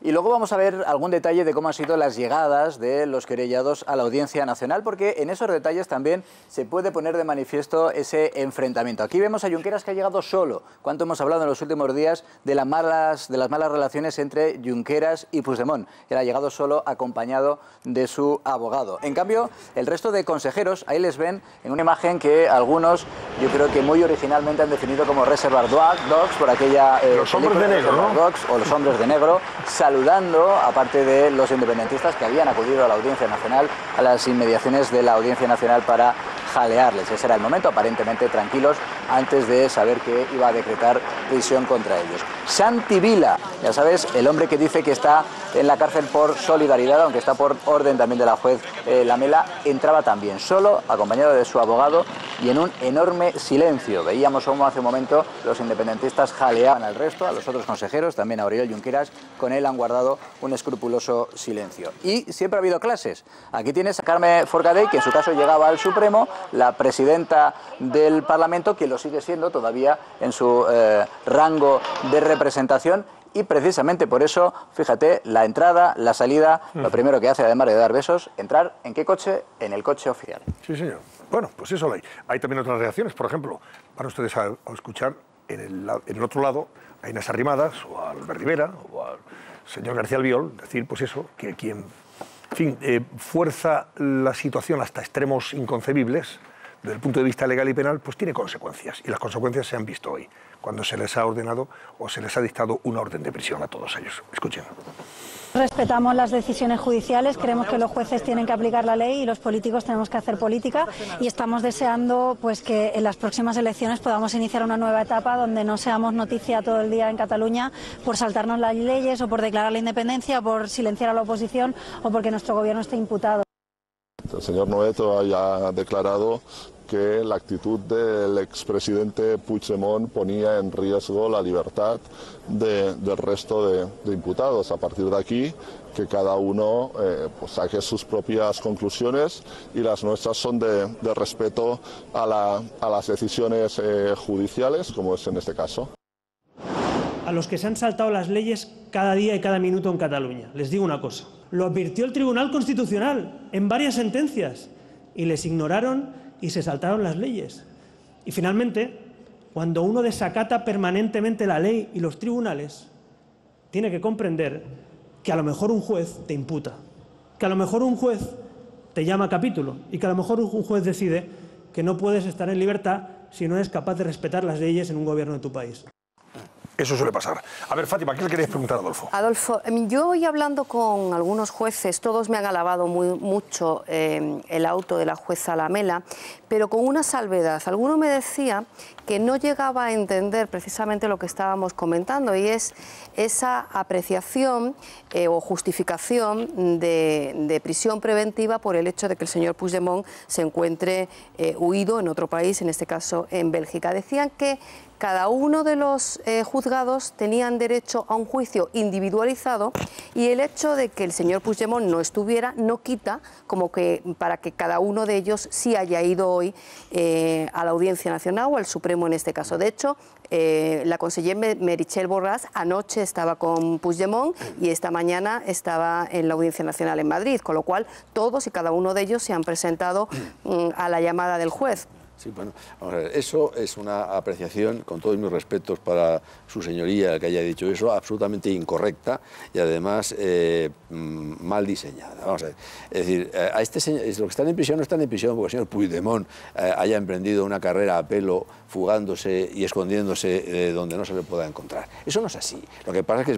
Y luego vamos a ver algún detalle de cómo han sido las llegadas de los querellados a la Audiencia Nacional, porque en esos detalles también se puede poner de manifiesto ese enfrentamiento. Aquí vemos a Junqueras, que ha llegado solo. Cuánto hemos hablado en los últimos días de las malas relaciones entre Junqueras y Puigdemont. Él ha llegado solo, acompañado de su abogado. En cambio, el resto de consejeros, ahí les ven en una imagen que algunos, yo creo que muy originalmente han definido como Reservoir Dogs, por aquella... los hombres de negro, ¿no? Dogs, o los hombres de negro, saludando, aparte de los independentistas que habían acudido a la Audiencia Nacional, a las inmediaciones de la Audiencia Nacional para jalearles. Ese era el momento, aparentemente tranquilos, antes de saber que iba a decretar prisión contra ellos. Santi Vila, ya sabes, el hombre que dice que está en la cárcel por solidaridad, aunque está por orden también de la juez Lamela, entraba también solo, acompañado de su abogado y en un enorme silencio. Veíamos cómo hace un momento los independentistas jaleaban al resto, a los otros consejeros, también a Oriol Junqueras. Con él han guardado un escrupuloso silencio. Y siempre ha habido clases. Aquí tienes a Carme Forcadell, que en su caso llegaba al Supremo, la presidenta del Parlamento, que lo sigue siendo todavía en su rango de representación. Y precisamente por eso, fíjate, la entrada, la salida, lo primero que hace, además de dar besos, entrar, ¿en qué coche? En el coche oficial. Sí, señor. Bueno, pues eso lo hay. Hay también otras reacciones, por ejemplo, van ustedes a escuchar en el otro lado a Inés Arrimadas o a Albert Rivera o al señor García Albiol, decir, pues eso, que quien, en fin, fuerza la situación hasta extremos inconcebibles, desde el punto de vista legal y penal, pues tiene consecuencias. Y las consecuencias se han visto hoy, cuando se les ha ordenado o se les ha dictado una orden de prisión a todos ellos. Escuchen. Respetamos las decisiones judiciales, creemos que los jueces tienen que aplicar la ley y los políticos tenemos que hacer política, y estamos deseando pues que en las próximas elecciones podamos iniciar una nueva etapa donde no seamos noticia todo el día en Cataluña por saltarnos las leyes o por declarar la independencia, o por silenciar a la oposición o porque nuestro gobierno esté imputado. El señor Noeto haya declarado que la actitud del expresidente Puigdemont ponía en riesgo la libertad del resto de imputados. A partir de aquí, que cada uno pues saque sus propias conclusiones, y las nuestras son de respeto a las decisiones judiciales, como es en este caso. A los que se han saltado las leyes cada día y cada minuto en Cataluña, les digo una cosa. Lo advirtió el Tribunal Constitucional en varias sentencias y les ignoraron y se saltaron las leyes. Y finalmente, cuando uno desacata permanentemente la ley y los tribunales, tiene que comprender que a lo mejor un juez te imputa, que a lo mejor un juez te llama a capítulo y que a lo mejor un juez decide que no puedes estar en libertad si no eres capaz de respetar las leyes en un gobierno de tu país. Eso suele pasar. A ver, Fátima, ¿qué le queréis preguntar a Adolfo? Adolfo, yo hoy hablando con algunos jueces, todos me han alabado mucho el auto de la jueza Lamela, pero con una salvedad. Alguno me decía que no llegaba a entender precisamente lo que estábamos comentando, y es esa apreciación o justificación de prisión preventiva por el hecho de que el señor Puigdemont se encuentre huido en otro país, en este caso en Bélgica. Decían que cada uno de los juzgados tenían derecho a un juicio individualizado, y el hecho de que el señor Puigdemont no estuviera no quita como que para que cada uno de ellos sí haya ido hoy a la Audiencia Nacional o al Supremo en este caso. De hecho, la conseller Meritxell Borràs anoche estaba con Puigdemont y esta mañana estaba en la Audiencia Nacional en Madrid, con lo cual todos y cada uno de ellos se han presentado a la llamada del juez. Sí, bueno, vamos a ver, eso es una apreciación, con todos mis respetos para su señoría que haya dicho eso, absolutamente incorrecta y además mal diseñada. Vamos a ver, es decir, a este señor, los que están en prisión no están en prisión porque el señor Puigdemont haya emprendido una carrera a pelo fugándose y escondiéndose donde no se le pueda encontrar. Eso no es así. Lo que pasa es que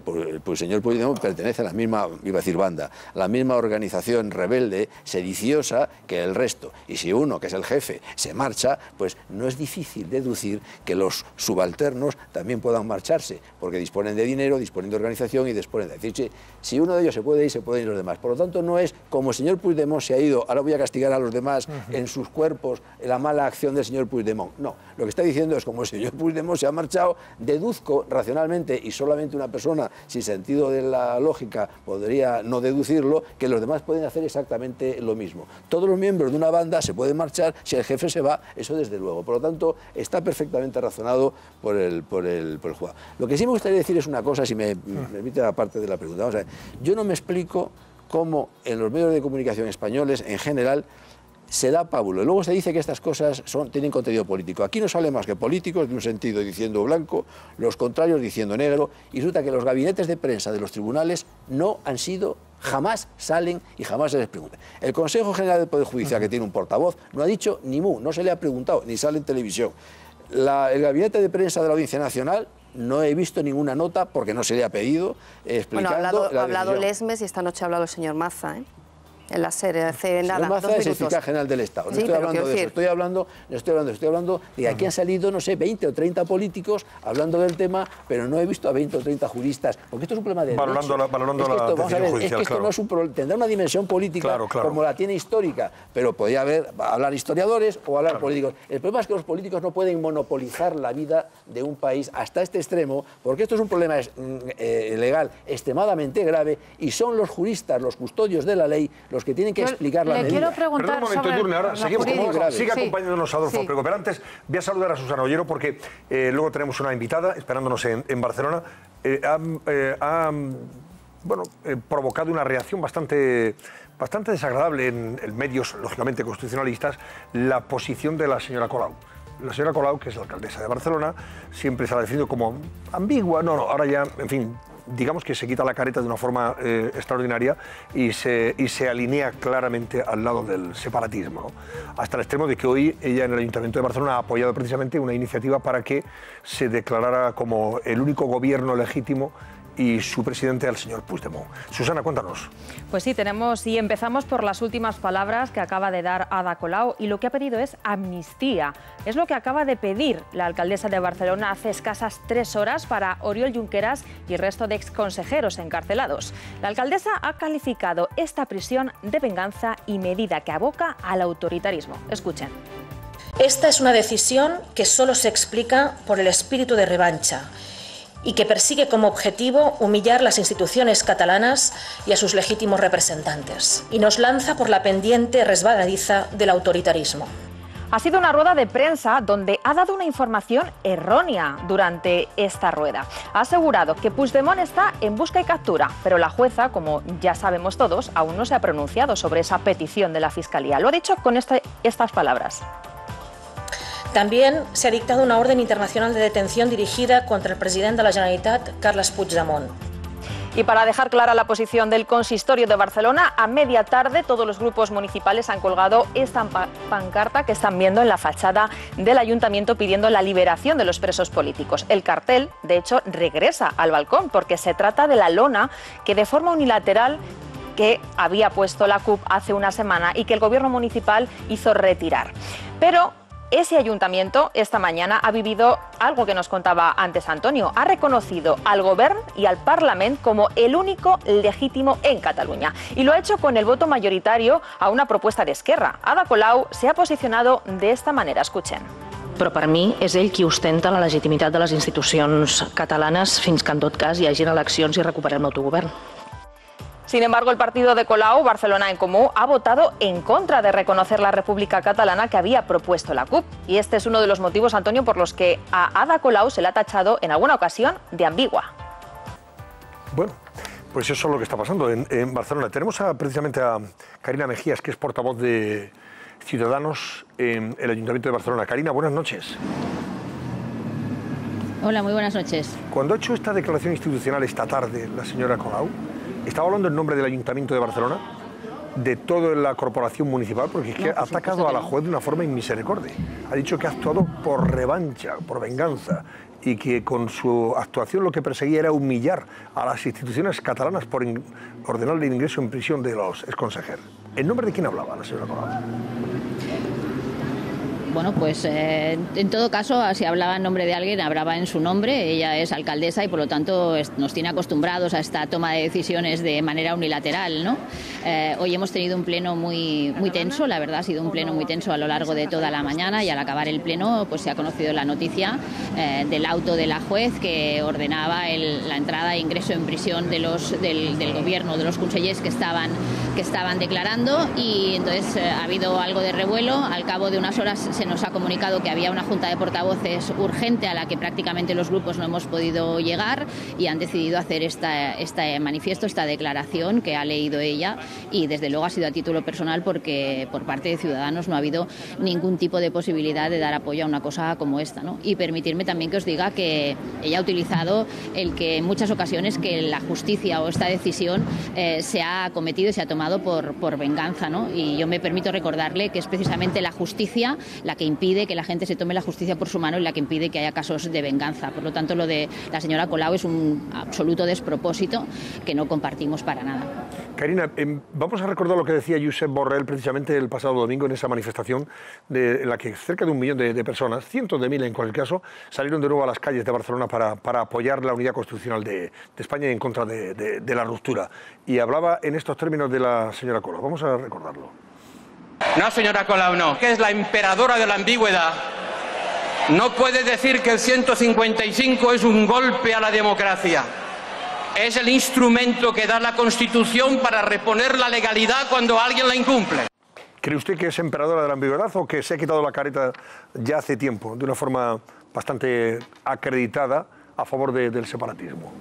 el señor Puigdemont pertenece a la misma, iba a decir banda, la misma organización rebelde, sediciosa que el resto. Y si uno, que es el jefe, se marcha, pues no es difícil deducir que los subalternos también puedan marcharse, porque disponen de dinero, disponen de organización y disponen de decir, si uno de ellos se puede ir los demás. Por lo tanto, no es como el señor Puigdemont se ha ido, ahora voy a castigar a los demás en sus cuerpos la mala acción del señor Puigdemont. No, lo que está diciendo es como el señor Puigdemont se ha marchado, deduzco racionalmente, y solamente una persona sin sentido de la lógica podría no deducirlo, que los demás pueden hacer exactamente lo mismo. Todos los miembros de una banda se pueden marchar si el jefe se va. Eso desde luego. Por lo tanto, está perfectamente razonado por el juzgado. Lo que sí me gustaría decir es una cosa, si me permite la parte de la pregunta. Vamos a ver, yo no me explico cómo en los medios de comunicación españoles, en general, se da pábulo. Luego se dice que estas cosas tienen contenido político. Aquí no sale más que políticos de un sentido diciendo blanco, los contrarios diciendo negro, y resulta que los gabinetes de prensa de los tribunales no han sido, jamás salen y jamás se les pregunta. El Consejo General del Poder Judicial, que tiene un portavoz, no ha dicho ni mu, no se le ha preguntado, ni sale en televisión. El gabinete de prensa de la Audiencia Nacional, no he visto ninguna nota porque no se le ha pedido explicando. Bueno, ha hablado Lesmes y esta noche ha hablado el señor Maza, en la serie, hace nada, Señor Maza es el fiscal general del Estado. No sí, estoy hablando de eso, estoy hablando de que aquí han salido, no sé, 20 o 30 políticos hablando del tema, pero no he visto a 20 o 30 juristas, porque esto es un problema de valorando la decisión judicial, es que esto no es un problema, tendrá una dimensión política como la tiene histórica, pero podría hablar historiadores o hablar políticos. El problema es que los políticos no pueden monopolizar la vida de un país hasta este extremo, porque esto es un problema legal extremadamente grave, y son los juristas, los custodios de la ley, los que tienen que explicar la medida. Quiero preguntar. Perdón un momento, Edurne, ahora seguimos. Sigue acompañándonos Adolfo, pero antes voy a saludar a Susana Ollero porque luego tenemos una invitada esperándonos en Barcelona. Ha provocado una reacción bastante desagradable en medios, lógicamente constitucionalistas, la posición de la señora Colau. la señora Colau, que es la alcaldesa de Barcelona, siempre se ha definido como ambigua. No, ahora ya, en fin, digamos que se quita la careta de una forma extraordinaria y se alinea claramente al lado del separatismo, ¿no? Hasta el extremo de que hoy ella en el Ayuntamiento de Barcelona ha apoyado precisamente una iniciativa para que se declarara como el único gobierno legítimo y su presidente al señor Puigdemont. Susana, cuéntanos. Pues sí, empezamos por las últimas palabras que acaba de dar Ada Colau, y lo que ha pedido es amnistía. Es lo que acaba de pedir la alcaldesa de Barcelona hace escasas 3 horas para Oriol Junqueras y el resto de exconsejeros encarcelados. La alcaldesa ha calificado esta prisión de venganza y medida que aboca al autoritarismo. Escuchen. Esta es una decisión que solo se explica por el espíritu de revancha y que persigue como objetivo humillar las instituciones catalanas y a sus legítimos representantes, y nos lanza por la pendiente resbaladiza del autoritarismo. Ha sido una rueda de prensa donde ha dado una información errónea durante esta rueda. Ha asegurado que Puigdemont está en busca y captura, pero la jueza, como ya sabemos todos, aún no se ha pronunciado sobre esa petición de la Fiscalía. Lo ha dicho con estas palabras. También se ha dictado una orden internacional de detención dirigida contra el presidente de la Generalitat, Carles Puigdemont. Y para dejar clara la posición del Consistorio de Barcelona, a media tarde todos los grupos municipales han colgado esta pancarta que están viendo en la fachada del ayuntamiento pidiendo la liberación de los presos políticos. El cartel, de hecho, regresa al balcón porque se trata de la lona que de forma unilateral que había puesto la CUP hace una semana y que el gobierno municipal hizo retirar. Pero ese ayuntamiento esta mañana ha vivido algo que nos contaba antes Antonio. Ha reconocido al Govern y al Parlament como el único legítimo en Cataluña. Y lo ha hecho con el voto mayoritario a una propuesta de Esquerra. Ada Colau se ha posicionado de esta manera. Escuchen. Però per mi és ell qui ostenta la legitimitat de les institucions catalanes fins que en tot cas hi hagin eleccions i recuperem l'autogovern. Sin embargo, el partido de Colau, Barcelona en Comú, ha votado en contra de reconocer la República Catalana que había propuesto la CUP. Y este es uno de los motivos, Antonio, por los que a Ada Colau se le ha tachado en alguna ocasión de ambigua. Bueno, pues eso es lo que está pasando en Barcelona. Tenemos precisamente a Carina Mejías, que es portavoz de Ciudadanos en el Ayuntamiento de Barcelona. Carina, buenas noches. Hola, muy buenas noches. Cuando ha hecho esta declaración institucional esta tarde la señora Colau, ¿estaba hablando en nombre del Ayuntamiento de Barcelona, de toda la corporación municipal? Porque es que ha atacado a la juez de una forma inmisericordia. Ha dicho que ha actuado por revancha, por venganza, y que con su actuación lo que perseguía era humillar a las instituciones catalanas por ordenarle el ingreso en prisión de los exconsejeros. ¿En nombre de quién hablaba la señora Colau? Bueno, pues en todo caso, si hablaba en nombre de alguien, hablaba en su nombre. Ella es alcaldesa y por lo tanto nos tiene acostumbrados a esta toma de decisiones de manera unilateral, ¿no? Hoy hemos tenido un pleno muy tenso, la verdad ha sido un pleno muy tenso a lo largo de toda la mañana, y al acabar el pleno pues se ha conocido la noticia del auto de la juez que ordenaba la entrada e ingreso en prisión del gobierno, de los consellers que estaban declarando, y entonces ha habido algo de revuelo. Al cabo de unas horas se nos ha comunicado que había una junta de portavoces urgente a la que prácticamente los grupos no hemos podido llegar, y han decidido hacer este manifiesto, esta declaración que ha leído ella, y desde luego ha sido a título personal porque por parte de Ciudadanos no ha habido ningún tipo de posibilidad de dar apoyo a una cosa como esta, ¿no? Y permitirme también que os diga que ella ha utilizado el que en muchas ocasiones que la justicia o esta decisión se ha cometido y se ha tomado por venganza, ¿no? Y yo me permito recordarle que es precisamente la justicia la que impide que la gente se tome la justicia por su mano y la que impide que haya casos de venganza. Por lo tanto, lo de la señora Colau es un absoluto despropósito que no compartimos para nada. Carina, vamos a recordar lo que decía Josep Borrell precisamente el pasado domingo en esa manifestación en la que cerca de 1 millón de personas, cientos de miles en cualquier caso, salieron de nuevo a las calles de Barcelona para apoyar la unidad constitucional de España y en contra de la ruptura. Y hablaba en estos términos de la señora Colau. Vamos a recordarlo. No, señora Colau, no, que es la emperadora de la ambigüedad. No puede decir que el 155 es un golpe a la democracia. Es el instrumento que da la Constitución para reponer la legalidad cuando alguien la incumple. ¿Cree usted que es emperadora de la ambigüedad o que se ha quitado la careta ya hace tiempo, de una forma bastante acreditada, a favor del separatismo?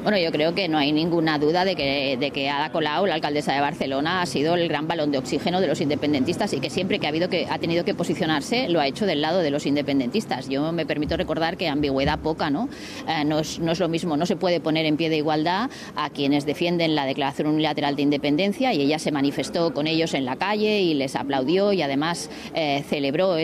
Bueno, yo creo que no hay ninguna duda de que Ada Colau, la alcaldesa de Barcelona, ha sido el gran balón de oxígeno de los independentistas y que siempre que ha tenido que posicionarse lo ha hecho del lado de los independentistas. Yo me permito recordar que ambigüedad poca, ¿no? No es lo mismo, no se puede poner en pie de igualdad a quienes defienden la declaración unilateral de independencia, y ella se manifestó con ellos en la calle y les aplaudió y además celebró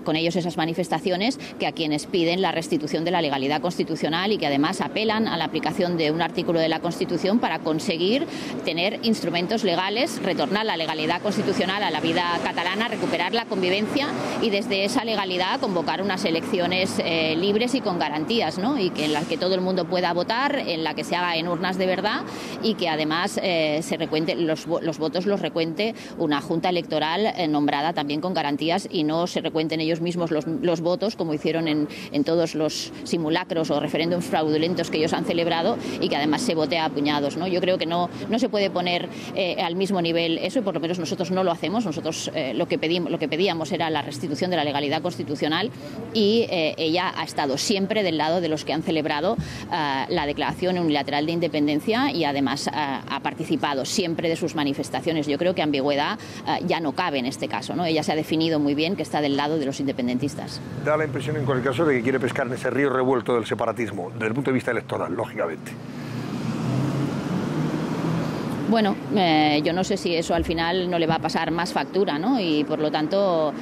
con ellos esas manifestaciones, que a quienes piden la restitución de la legalidad constitucional y que además apelan a la aplicación de un artículo de la Constitución para conseguir tener instrumentos legales, retornar la legalidad constitucional a la vida catalana, recuperar la convivencia y desde esa legalidad convocar unas elecciones libres y con garantías, ¿no? Y que en las que todo el mundo pueda votar, en la que se haga en urnas de verdad y que además se recuente los votos los recuente una junta electoral nombrada también con garantías y no se recuenten ellos mismos los votos como hicieron en todos los simulacros o referéndums fraudulentos que ellos han celebrado, y que además se vote a puñados, ¿no? Yo creo que no se puede poner al mismo nivel eso, y por lo menos nosotros no lo hacemos. Nosotros lo que pedíamos era la restitución de la legalidad constitucional, y ella ha estado siempre del lado de los que han celebrado la declaración unilateral de independencia y además ha participado siempre de sus manifestaciones. Yo creo que ambigüedad ya no cabe en este caso, ¿no? Ella se ha definido muy bien que está del lado de los independentistas. Da la impresión en cualquier caso de que quiere pescar en ese río revuelto del separatismo, desde el punto de vista electoral, lógicamente. Bueno, yo no sé si eso al final no le va a pasar más factura, ¿no? Y por lo tanto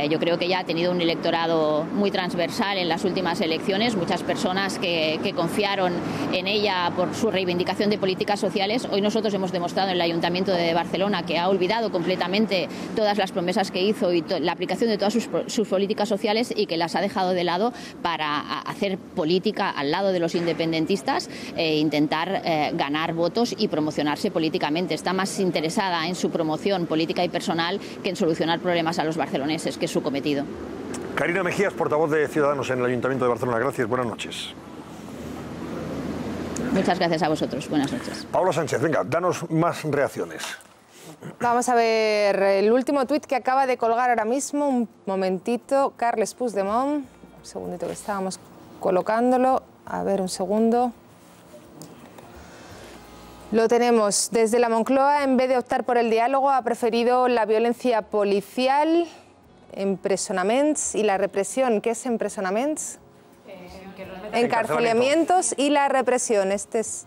yo creo que ya ha tenido un electorado muy transversal en las últimas elecciones. Muchas personas que confiaron en ella por su reivindicación de políticas sociales. Hoy nosotros hemos demostrado en el Ayuntamiento de Barcelona que ha olvidado completamente todas las promesas que hizo y la aplicación de todas sus políticas sociales, y que las ha dejado de lado para hacer política al lado de los independentistas e intentar ganar votos y promocionarse políticamente. Está más interesada en su promoción política y personal que en solucionar problemas a los barceloneses, que es su cometido. Carina Mejías, portavoz de Ciudadanos en el Ayuntamiento de Barcelona. Gracias, buenas noches. Muchas gracias a vosotros, buenas noches. Paula Sánchez, venga, danos más reacciones. Vamos a ver el último tuit que acaba de colgar ahora mismo. Un momentito, Carles Puigdemont. Un segundito que estábamos colocándolo. A ver, un segundo. Lo tenemos. Desde la Moncloa, en vez de optar por el diálogo, ha preferido la violencia policial, empresonaments y la represión. ¿Qué es empresonaments? Encarcelamientos y la represión. Este es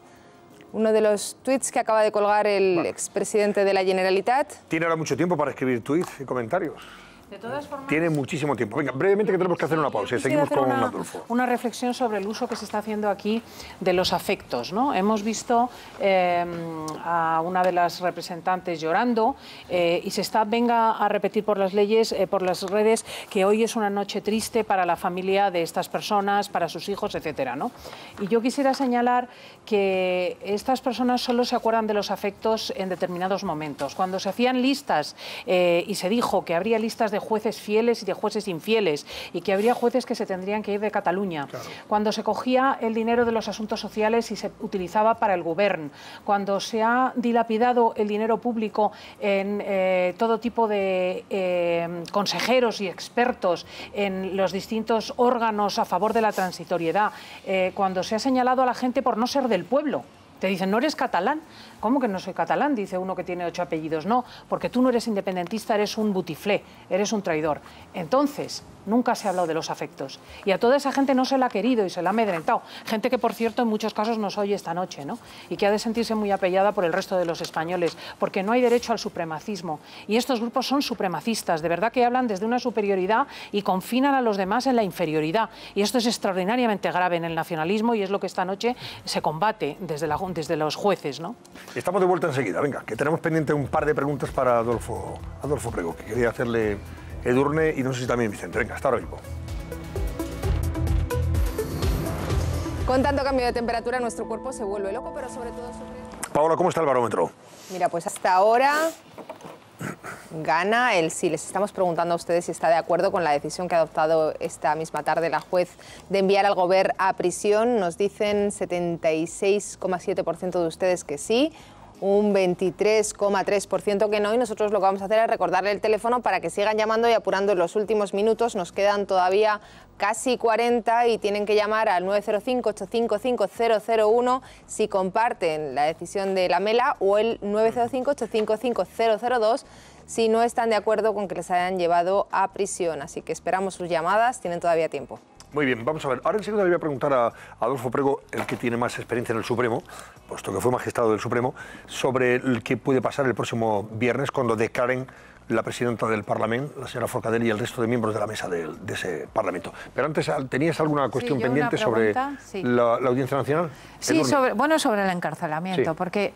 uno de los tuits que acaba de colgar el expresidente de la Generalitat. Tiene ahora mucho tiempo para escribir tuits y comentarios. De todas formas, tiene muchísimo tiempo. Venga, brevemente, que tenemos que hacer una pausa y seguimos con Adolfo. Una reflexión sobre el uso que se está haciendo aquí de los afectos, ¿no? Hemos visto a una de las representantes llorando y se está, venga a repetir por las redes, que hoy es una noche triste para la familia de estas personas, para sus hijos, etcétera, ¿no? Y yo quisiera señalar que estas personas solo se acuerdan de los afectos en determinados momentos. Cuando se hacían listas y se dijo que habría listas de jueces fieles y de jueces infieles, y que habría jueces que se tendrían que ir de Cataluña. Claro. Cuando se cogía el dinero de los asuntos sociales y se utilizaba para el govern, cuando se ha dilapidado el dinero público en todo tipo de consejeros y expertos en los distintos órganos a favor de la transitoriedad, cuando se ha señalado a la gente por no ser del pueblo. Te dicen, ¿no eres catalán? ¿Cómo que no soy catalán? Dice uno que tiene 8 apellidos. No, porque tú no eres independentista, eres un butiflé, eres un traidor. Entonces, nunca se ha hablado de los afectos. Y a toda esa gente no se la ha querido y se la ha amedrentado. Gente que, por cierto, en muchos casos nos oye esta noche, ¿no? Y que ha de sentirse muy apellada por el resto de los españoles, porque no hay derecho al supremacismo. Y estos grupos son supremacistas, de verdad que hablan desde una superioridad y confinan a los demás en la inferioridad. Y esto es extraordinariamente grave en el nacionalismo y es lo que esta noche se combate desde los jueces, ¿no? Estamos de vuelta enseguida. Venga, que tenemos pendiente un par de preguntas para Adolfo Prego, que quería hacerle Edurne y no sé si también Vicente. Venga, hasta ahora mismo. Con tanto cambio de temperatura, nuestro cuerpo se vuelve loco, pero sobre todo sufre... Paola, ¿cómo está el barómetro? Mira, pues hasta ahora gana el sí. Les estamos preguntando a ustedes si está de acuerdo con la decisión que ha adoptado esta misma tarde la juez de enviar al Govern a prisión. Nos dicen 76,7% de ustedes que sí, un 23,3% que no, y nosotros lo que vamos a hacer es recordarle el teléfono para que sigan llamando y apurando en los últimos minutos. Nos quedan todavía casi 40 y tienen que llamar al 905-855-001 si comparten la decisión de la Mela, o el 905-855-002 si no están de acuerdo con que les hayan llevado a prisión. Así que esperamos sus llamadas, tienen todavía tiempo. Muy bien, vamos a ver. Ahora enseguida le voy a preguntar a Adolfo Prego, el que tiene más experiencia en el Supremo, puesto que fue magistrado del Supremo, sobre el que puede pasar el próximo viernes cuando declaren la presidenta del Parlamento, la señora Forcadell, y el resto de miembros de la mesa de ese Parlamento. Pero antes, ¿tenías alguna cuestión pendiente sobre la Audiencia Nacional? Sí, sobre el encarcelamiento, porque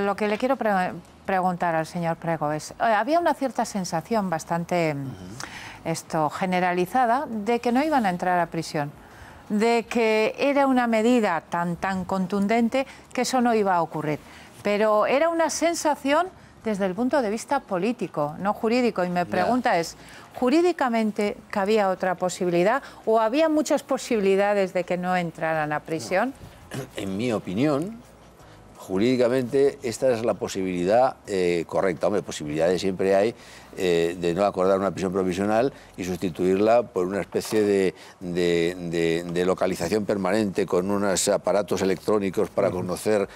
lo que le quiero preguntar al señor Prego es, había una cierta sensación bastante generalizada de que no iban a entrar a prisión, de que era una medida tan contundente que eso no iba a ocurrir. Pero era una sensación desde el punto de vista político, no jurídico. Y mi pregunta es, ¿jurídicamente cabía otra posibilidad o había muchas posibilidades de que no entraran a prisión? En mi opinión, jurídicamente esta es la posibilidad correcta. Hombre, posibilidades siempre hay de no acordar una prisión provisional y sustituirla por una especie de localización permanente con unos aparatos electrónicos para conocer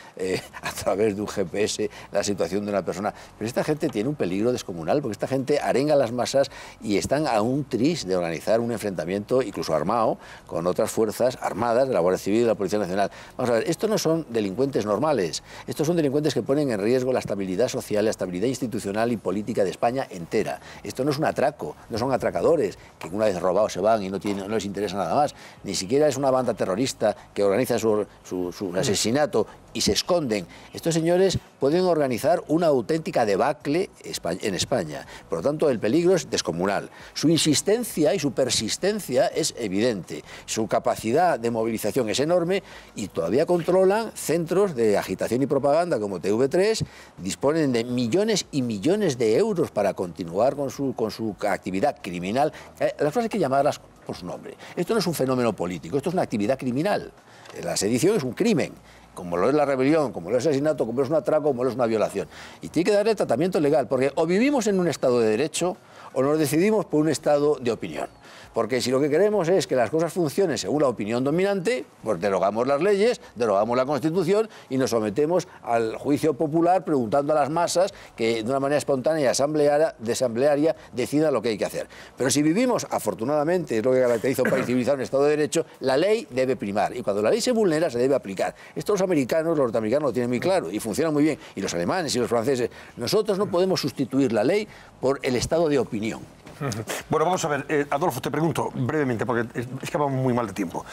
a través de un GPS la situación de una persona. Pero esta gente tiene un peligro descomunal, porque esta gente arenga a las masas y están a un tris de organizar un enfrentamiento, incluso armado, con otras fuerzas armadas de la Guardia Civil y de la Policía Nacional. Vamos a ver, estos no son delincuentes normales, estos son delincuentes que ponen en riesgo la estabilidad social, la estabilidad institucional y política de España entera. Esto no es un atraco, no son atracadores que una vez robados se van y no les interesa nada más. Ni siquiera es una banda terrorista que organiza su asesinato y se esconden. Estos señores pueden organizar una auténtica debacle en España. Por lo tanto, el peligro es descomunal. Su insistencia y su persistencia es evidente. Su capacidad de movilización es enorme y todavía controlan centros de agitación y propaganda como TV3, disponen de millones y millones de euros para continuar con su actividad criminal. Las cosas hay que llamarlas por su nombre. Esto no es un fenómeno político, esto es una actividad criminal. La sedición es un crimen, como lo es la rebelión, como lo es el asesinato, como lo es un atraco, como lo es una violación. Y tiene que darle tratamiento legal, porque o vivimos en un Estado de Derecho o nos decidimos por un Estado de opinión. Porque si lo que queremos es que las cosas funcionen según la opinión dominante, pues derogamos las leyes, derogamos la Constitución y nos sometemos al juicio popular preguntando a las masas que de una manera espontánea y asamblearia decidan lo que hay que hacer. Pero si vivimos, afortunadamente, es lo que caracteriza un país civilizado, un Estado de Derecho, la ley debe primar. Y cuando la ley se vulnera, se debe aplicar. Esto los americanos, los norteamericanos lo tienen muy claro y funciona muy bien. Y los alemanes y los franceses. Nosotros no podemos sustituir la ley por el estado de opinión. Bueno, vamos a ver, Adolfo, te pregunto brevemente, porque es que vamos muy mal de tiempo,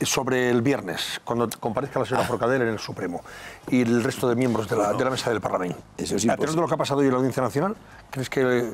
sobre el viernes, cuando comparezca la señora Forcadell en el Supremo y el resto de miembros de la mesa del Parlamento. Eso es ¿A tenor de lo que ha pasado hoy en la Audiencia Nacional, crees que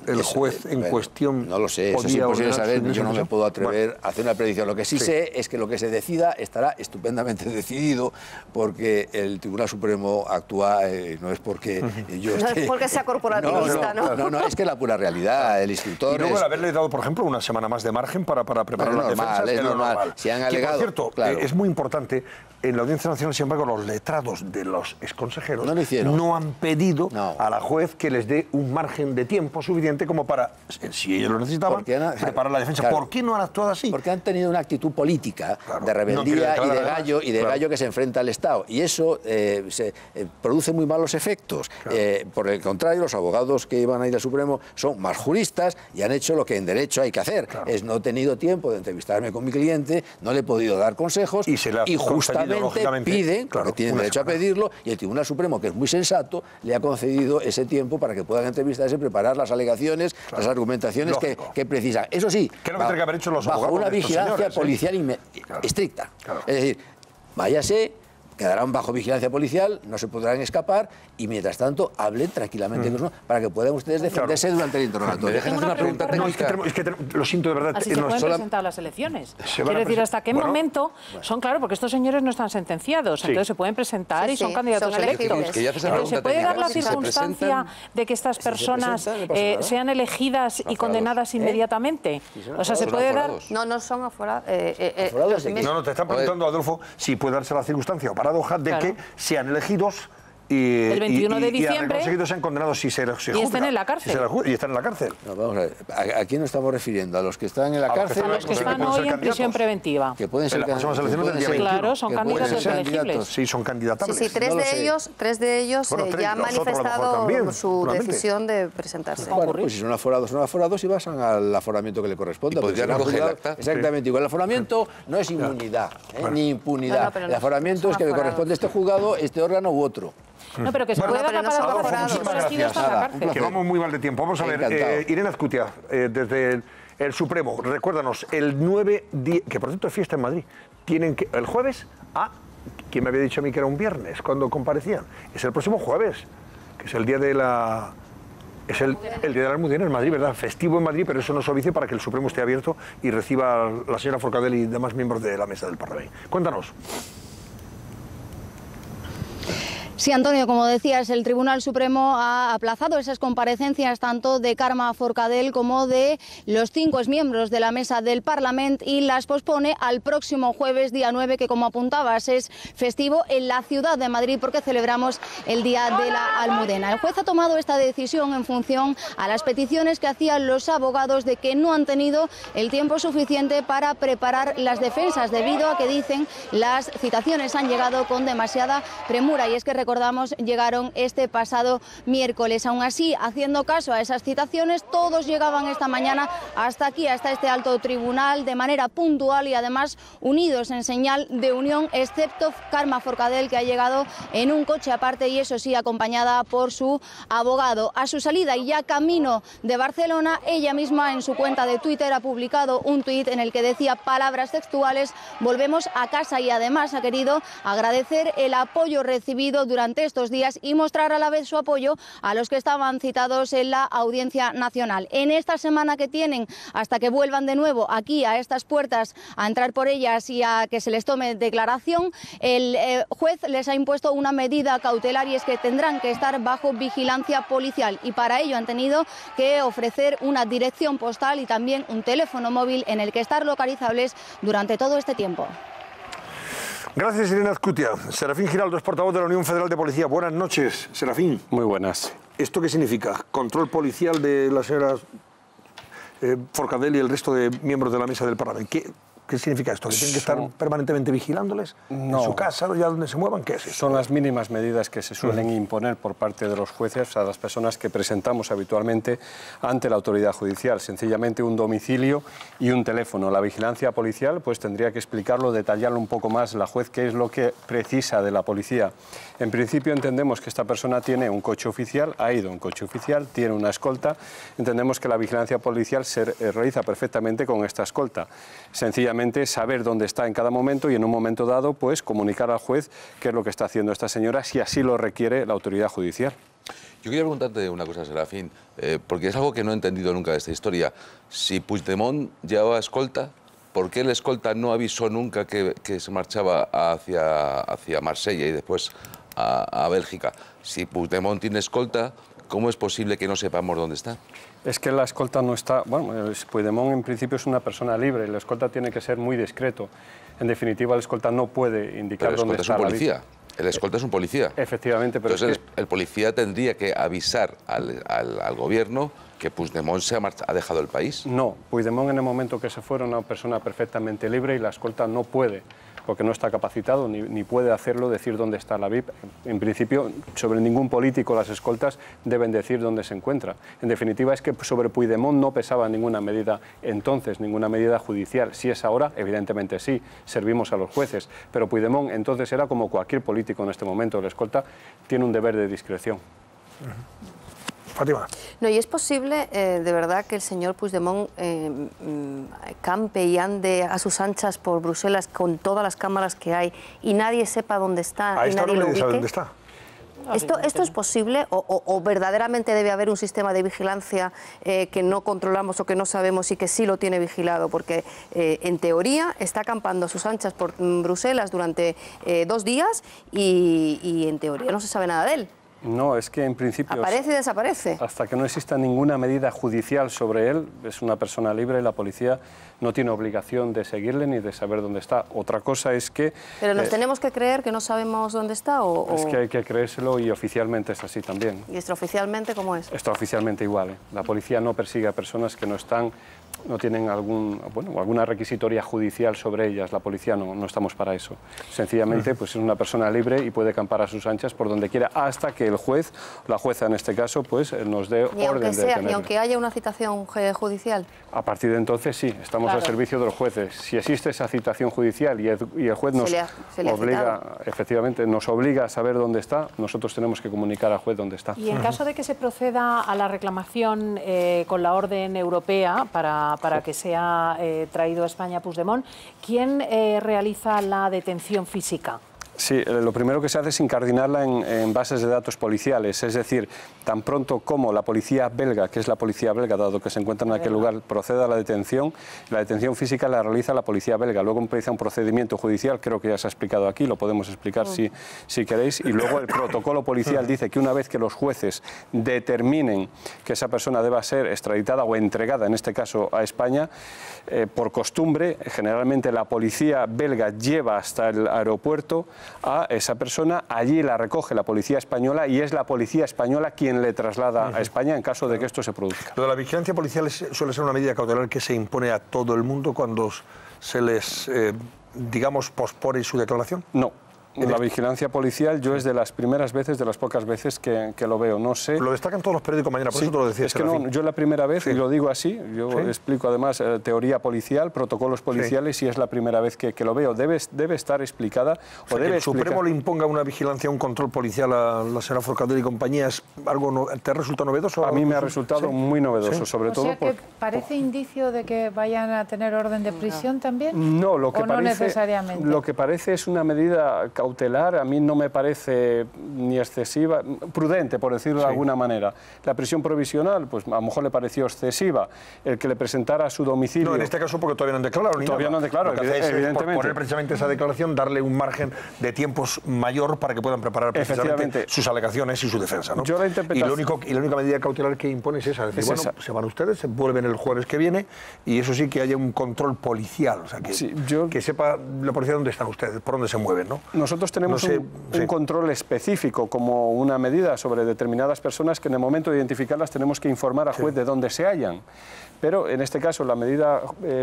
el juez en cuestión... No lo sé, eso es imposible saber, yo no me puedo atrever a hacer una predicción. Lo que sí sé es que lo que se decida estará estupendamente decidido, porque el Tribunal Supremo actúa, no es porque yo no es porque sea corporativista, no, es que es la pura realidad, el instructor... Y luego el haberle dado, por ejemplo, una semana más de margen para preparar las defensas... Es normal, si han alegado... Que, por cierto, claro, es muy importante, en la Audiencia Nacional, sin embargo, los letrados de los exconsejeros no han pedido a la juez que les dé un margen de tiempo suficiente como para, si ellos lo necesitaban, preparar la defensa. Claro. ¿Por qué no han actuado así? Porque han tenido una actitud política de rebeldía y de gallo que se enfrenta al Estado. Y eso produce muy malos efectos. Por el contrario, los abogados que iban a ir al Supremo son más juristas y han hecho lo que en derecho hay que hacer. No he tenido tiempo de entrevistarme con mi cliente, no le he podido dar consejos y justamente piden, porque tienen derecho a pedirlo, y el Tribunal Supremo, que es muy sensato, le ha concedido ese tiempo para que puedan entrevistarse, preparar las alegaciones, las argumentaciones que precisan. Eso sí, bajo una vigilancia policial estricta. Es decir, váyase, quedarán bajo vigilancia policial, no se podrán escapar y mientras tanto hablen tranquilamente con nosotros para que puedan ustedes defenderse durante el interrogatorio. Déjenme hacer una pregunta técnica. Es que lo siento de verdad. Así se pueden presentar las elecciones. Quiero decir, ¿hasta qué momento son, claro, porque estos señores no están sentenciados, entonces se pueden presentar y son candidatos electos? Entonces, ¿se puede dar la circunstancia de que estas personas sean elegidas y condenadas inmediatamente? O sea, ¿se puede dar...? No son aforados. No, te están preguntando, Adolfo, si puede darse la circunstancia o paradoja de que sean elegidos el 21 de diciembre. Y sean condenados si se y estén en la cárcel. Y están en la cárcel. No, vamos a ver. ¿A quién nos estamos refiriendo? ¿A los que están en la cárcel? A los que están hoy en prisión preventiva. Que pueden ser candidatos. Claro, son candidatos elegibles. Sí, son candidatables. Sí, tres de ellos ya han manifestado su decisión de presentarse. Bueno, pues si son aforados y basan al aforamiento que le corresponda. Podrían recoger el acta. Exactamente igual. El aforamiento no es inmunidad, ni impunidad. El aforamiento es que le corresponde a este juzgado, este órgano u otro. No, pero que se puede dar la palabra aforados. Que vamos muy mal de tiempo. Vamos a ver, Irene Azcutia, desde el Supremo, recuérdanos, el 9, que por cierto es fiesta en Madrid, tienen que, el jueves, ¿quién me había dicho a mí que era un viernes cuando comparecían? Es el próximo jueves, que es el día de la... Es el día de la Almudena en Madrid, ¿verdad? Festivo en Madrid, pero eso no es obvio para que el Supremo esté abierto y reciba a la señora Forcadell y demás miembros de la mesa del Parlamento. Cuéntanos. Sí, Antonio, como decías, el Tribunal Supremo ha aplazado esas comparecencias tanto de Carme Forcadell como de los 5 miembros de la mesa del Parlamento y las pospone al próximo jueves, día 9, que como apuntabas es festivo en la ciudad de Madrid porque celebramos el Día de la Almudena. El juez ha tomado esta decisión en función a las peticiones que hacían los abogados de que no han tenido el tiempo suficiente para preparar las defensas debido a que dicen las citaciones han llegado con demasiada premura y es que recordamos, llegaron este pasado miércoles. Aún así, haciendo caso a esas citaciones, todos llegaban esta mañana hasta aquí, hasta este alto tribunal, de manera puntual y además unidos en señal de unión, excepto Carme Forcadell, que ha llegado en un coche aparte y eso sí, acompañada por su abogado. A su salida y ya camino de Barcelona, ella misma en su cuenta de Twitter ha publicado un tuit en el que decía palabras textuales: volvemos a casa, y además ha querido agradecer el apoyo recibido durante estos días y mostrar a la vez su apoyo a los que estaban citados en la Audiencia Nacional. En esta semana que tienen hasta que vuelvan de nuevo aquí a estas puertas a entrar por ellas y a que se les tome declaración, el juez les ha impuesto una medida cautelar y es que tendrán que estar bajo vigilancia policial y para ello han tenido que ofrecer una dirección postal y también un teléfono móvil en el que estar localizables durante todo este tiempo. Gracias, Irene Azcutia. Serafín Giraldo es portavoz de la Unión Federal de Policía. Buenas noches, Serafín. Muy buenas. ¿Esto qué significa? ¿Control policial de la señora Forcadell y el resto de miembros de la mesa del Parlamento? ¿Qué significa esto? ¿Que tienen que estar permanentemente vigilándoles en su casa, ya donde se muevan? ¿Qué es eso? Son las mínimas medidas que se suelen imponer por parte de los jueces a las personas que presentamos habitualmente ante la autoridad judicial. Sencillamente un domicilio y un teléfono. La vigilancia policial pues tendría que explicarlo, detallarlo un poco más la juez qué es lo que precisa de la policía. En principio entendemos que esta persona tiene un coche oficial, ha ido en coche oficial, tiene una escolta. Entendemos que la vigilancia policial se realiza perfectamente con esta escolta. Sencillamente saber dónde está en cada momento y en un momento dado pues comunicar al juez qué es lo que está haciendo esta señora si así lo requiere la autoridad judicial. Yo quería preguntarte una cosa, Serafín, porque es algo que no he entendido nunca de esta historia. Si Puigdemont llevaba escolta, ¿por qué el escolta no avisó nunca que se marchaba hacia Marsella y después a Bélgica? Si Puigdemont tiene escolta, ¿cómo es posible que no sepamos dónde está? Es que la escolta no está... Bueno, Puigdemont en principio es una persona libre, la escolta tiene que ser muy discreto. En definitiva, el escolta no puede indicar dónde está. Pero el escolta es un policía. El escolta es un policía. Efectivamente, pero entonces el policía tendría que avisar al gobierno que Puigdemont ha dejado el país. No, Puigdemont en el momento que se fue era una persona perfectamente libre y la escolta no puede, porque no está capacitado ni puede hacerlo, decir dónde está la VIP. En principio, sobre ningún político las escoltas deben decir dónde se encuentra. En definitiva, es que sobre Puigdemont no pesaba ninguna medida entonces, ninguna medida judicial. Si es ahora, evidentemente sí, servimos a los jueces, pero Puigdemont entonces era como cualquier político en este momento. La escolta tiene un deber de discreción. Fátima. No, y es posible, de verdad, que el señor Puigdemont campe y ande a sus anchas por Bruselas con todas las cámaras que hay y nadie sepa dónde está y nadie lo ubique. ¿Dónde está? ¿Esto es posible o verdaderamente debe haber un sistema de vigilancia que no controlamos o que no sabemos y que sí lo tiene vigilado? Porque en teoría está acampando a sus anchas por Bruselas durante 2 días y en teoría no se sabe nada de él. No, es que en principio... Aparece y desaparece. Hasta que no exista ninguna medida judicial sobre él, es una persona libre y la policía no tiene obligación de seguirle ni de saber dónde está. Otra cosa es que... ¿Pero nos tenemos que creer que no sabemos dónde está o...? Es que hay que creérselo y oficialmente es así también. ¿Y extraoficialmente cómo es? Extraoficialmente igual, ¿eh? La policía no persigue a personas que no tienen alguna requisitoria judicial sobre ellas. La policía no estamos para eso. Sencillamente pues es una persona libre y puede acampar a sus anchas por donde quiera hasta que el juez, la jueza en este caso, pues nos dé orden de detenerle. Y aunque haya una citación judicial. A partir de entonces sí, estamos al servicio de los jueces. Si existe esa citación judicial y el juez nos obliga, efectivamente, nos obliga a saber dónde está, nosotros tenemos que comunicar al juez dónde está. Y en caso de que se proceda a la reclamación con la orden europea para que sea traído a España Puigdemont, ¿quién realiza la detención física? Sí, lo primero que se hace es incardinarla en bases de datos policiales, es decir, tan pronto como la policía belga, que es la policía belga, dado que se encuentra en aquel lugar, proceda a la detención física la realiza la policía belga, luego empieza un procedimiento judicial, creo que ya se ha explicado aquí, lo podemos explicar si queréis, y luego el protocolo policial dice que una vez que los jueces determinen que esa persona deba ser extraditada o entregada, en este caso a España, por costumbre, generalmente la policía belga lleva hasta el aeropuerto a esa persona, allí la recoge la policía española y es la policía española quien le traslada a España en caso de que esto se produzca. Lo de la vigilancia policial suele ser una medida cautelar que se impone a todo el mundo cuando se les, digamos, pospone su declaración. No. La vigilancia policial, yo es de las primeras veces, de las pocas veces que lo veo, no sé... Lo destacan todos los periódicos mañana, por eso te lo decía. Es que no, yo la primera vez, y lo digo así, yo explico además teoría policial, protocolos policiales, y es la primera vez que lo veo. Debe estar explicada, o debe que el Supremo le imponga una vigilancia, un control policial a la señora Forcadell y compañía, ¿te resulta novedoso? A mí me ha resultado muy novedoso, sobre todo... O sea, que parece indicio de que vayan a tener orden de prisión también. No, lo que parece, no necesariamente. Lo que parece es una medida cautelar, a mí no me parece ni excesiva, prudente, por decirlo de alguna manera. La prisión provisional, pues a lo mejor le pareció excesiva. El que le presentara a su domicilio... No, en este caso porque todavía no han declarado. Todavía no han declarado, evidentemente. Por poner precisamente esa declaración, darle un margen de tiempos mayor para que puedan preparar precisamente sus alegaciones y su defensa, ¿no? Yo la interpretación... y la única medida cautelar que impone es esa. Es decir, bueno, se van ustedes, se vuelven el jueves que viene, y eso sí que haya un control policial, o sea, que sepa la policía dónde están ustedes, por dónde se mueven, ¿no? Nosotros tenemos un control específico como una medida sobre determinadas personas que en el momento de identificarlas tenemos que informar al juez de dónde se hallan. Pero en este caso la medida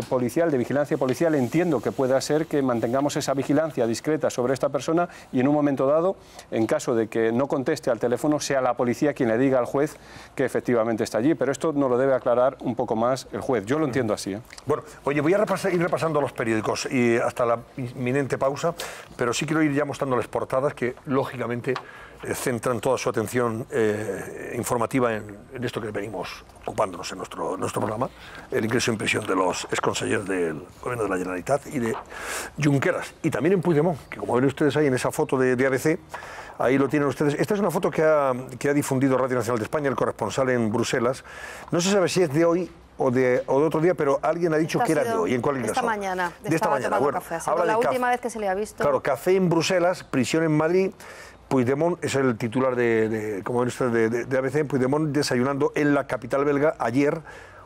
policial, de vigilancia policial, entiendo que pueda ser que mantengamos esa vigilancia discreta sobre esta persona y en un momento dado, en caso de que no conteste al teléfono, sea la policía quien le diga al juez que efectivamente está allí. Pero esto nos lo debe aclarar un poco más el juez. Yo lo entiendo así. Bueno, oye, voy a ir repasando los periódicos y hasta la inminente pausa, pero sí quiero ir ya mostrándoles portadas que, lógicamente, centran toda su atención informativa en esto que venimos ocupándonos en nuestro programa, el ingreso en prisión de los exconsejeros del Gobierno de la Generalitat y de Junqueras. Y también en Puigdemont, que como ven ustedes ahí en esa foto de ABC, ahí lo tienen ustedes. Esta es una foto que ha difundido Radio Nacional de España, el corresponsal en Bruselas. No se sabe si es de hoy o de otro día, pero alguien ha dicho que era de hoy. ¿En cuál esta caso? Mañana. De esta mañana. Bueno, café. Habla la última vez que se le ha visto. Claro, café en Bruselas, prisión en Madrid. Puigdemont es el titular como ven ustedes, de ABC. Puigdemont desayunando en la capital belga ayer,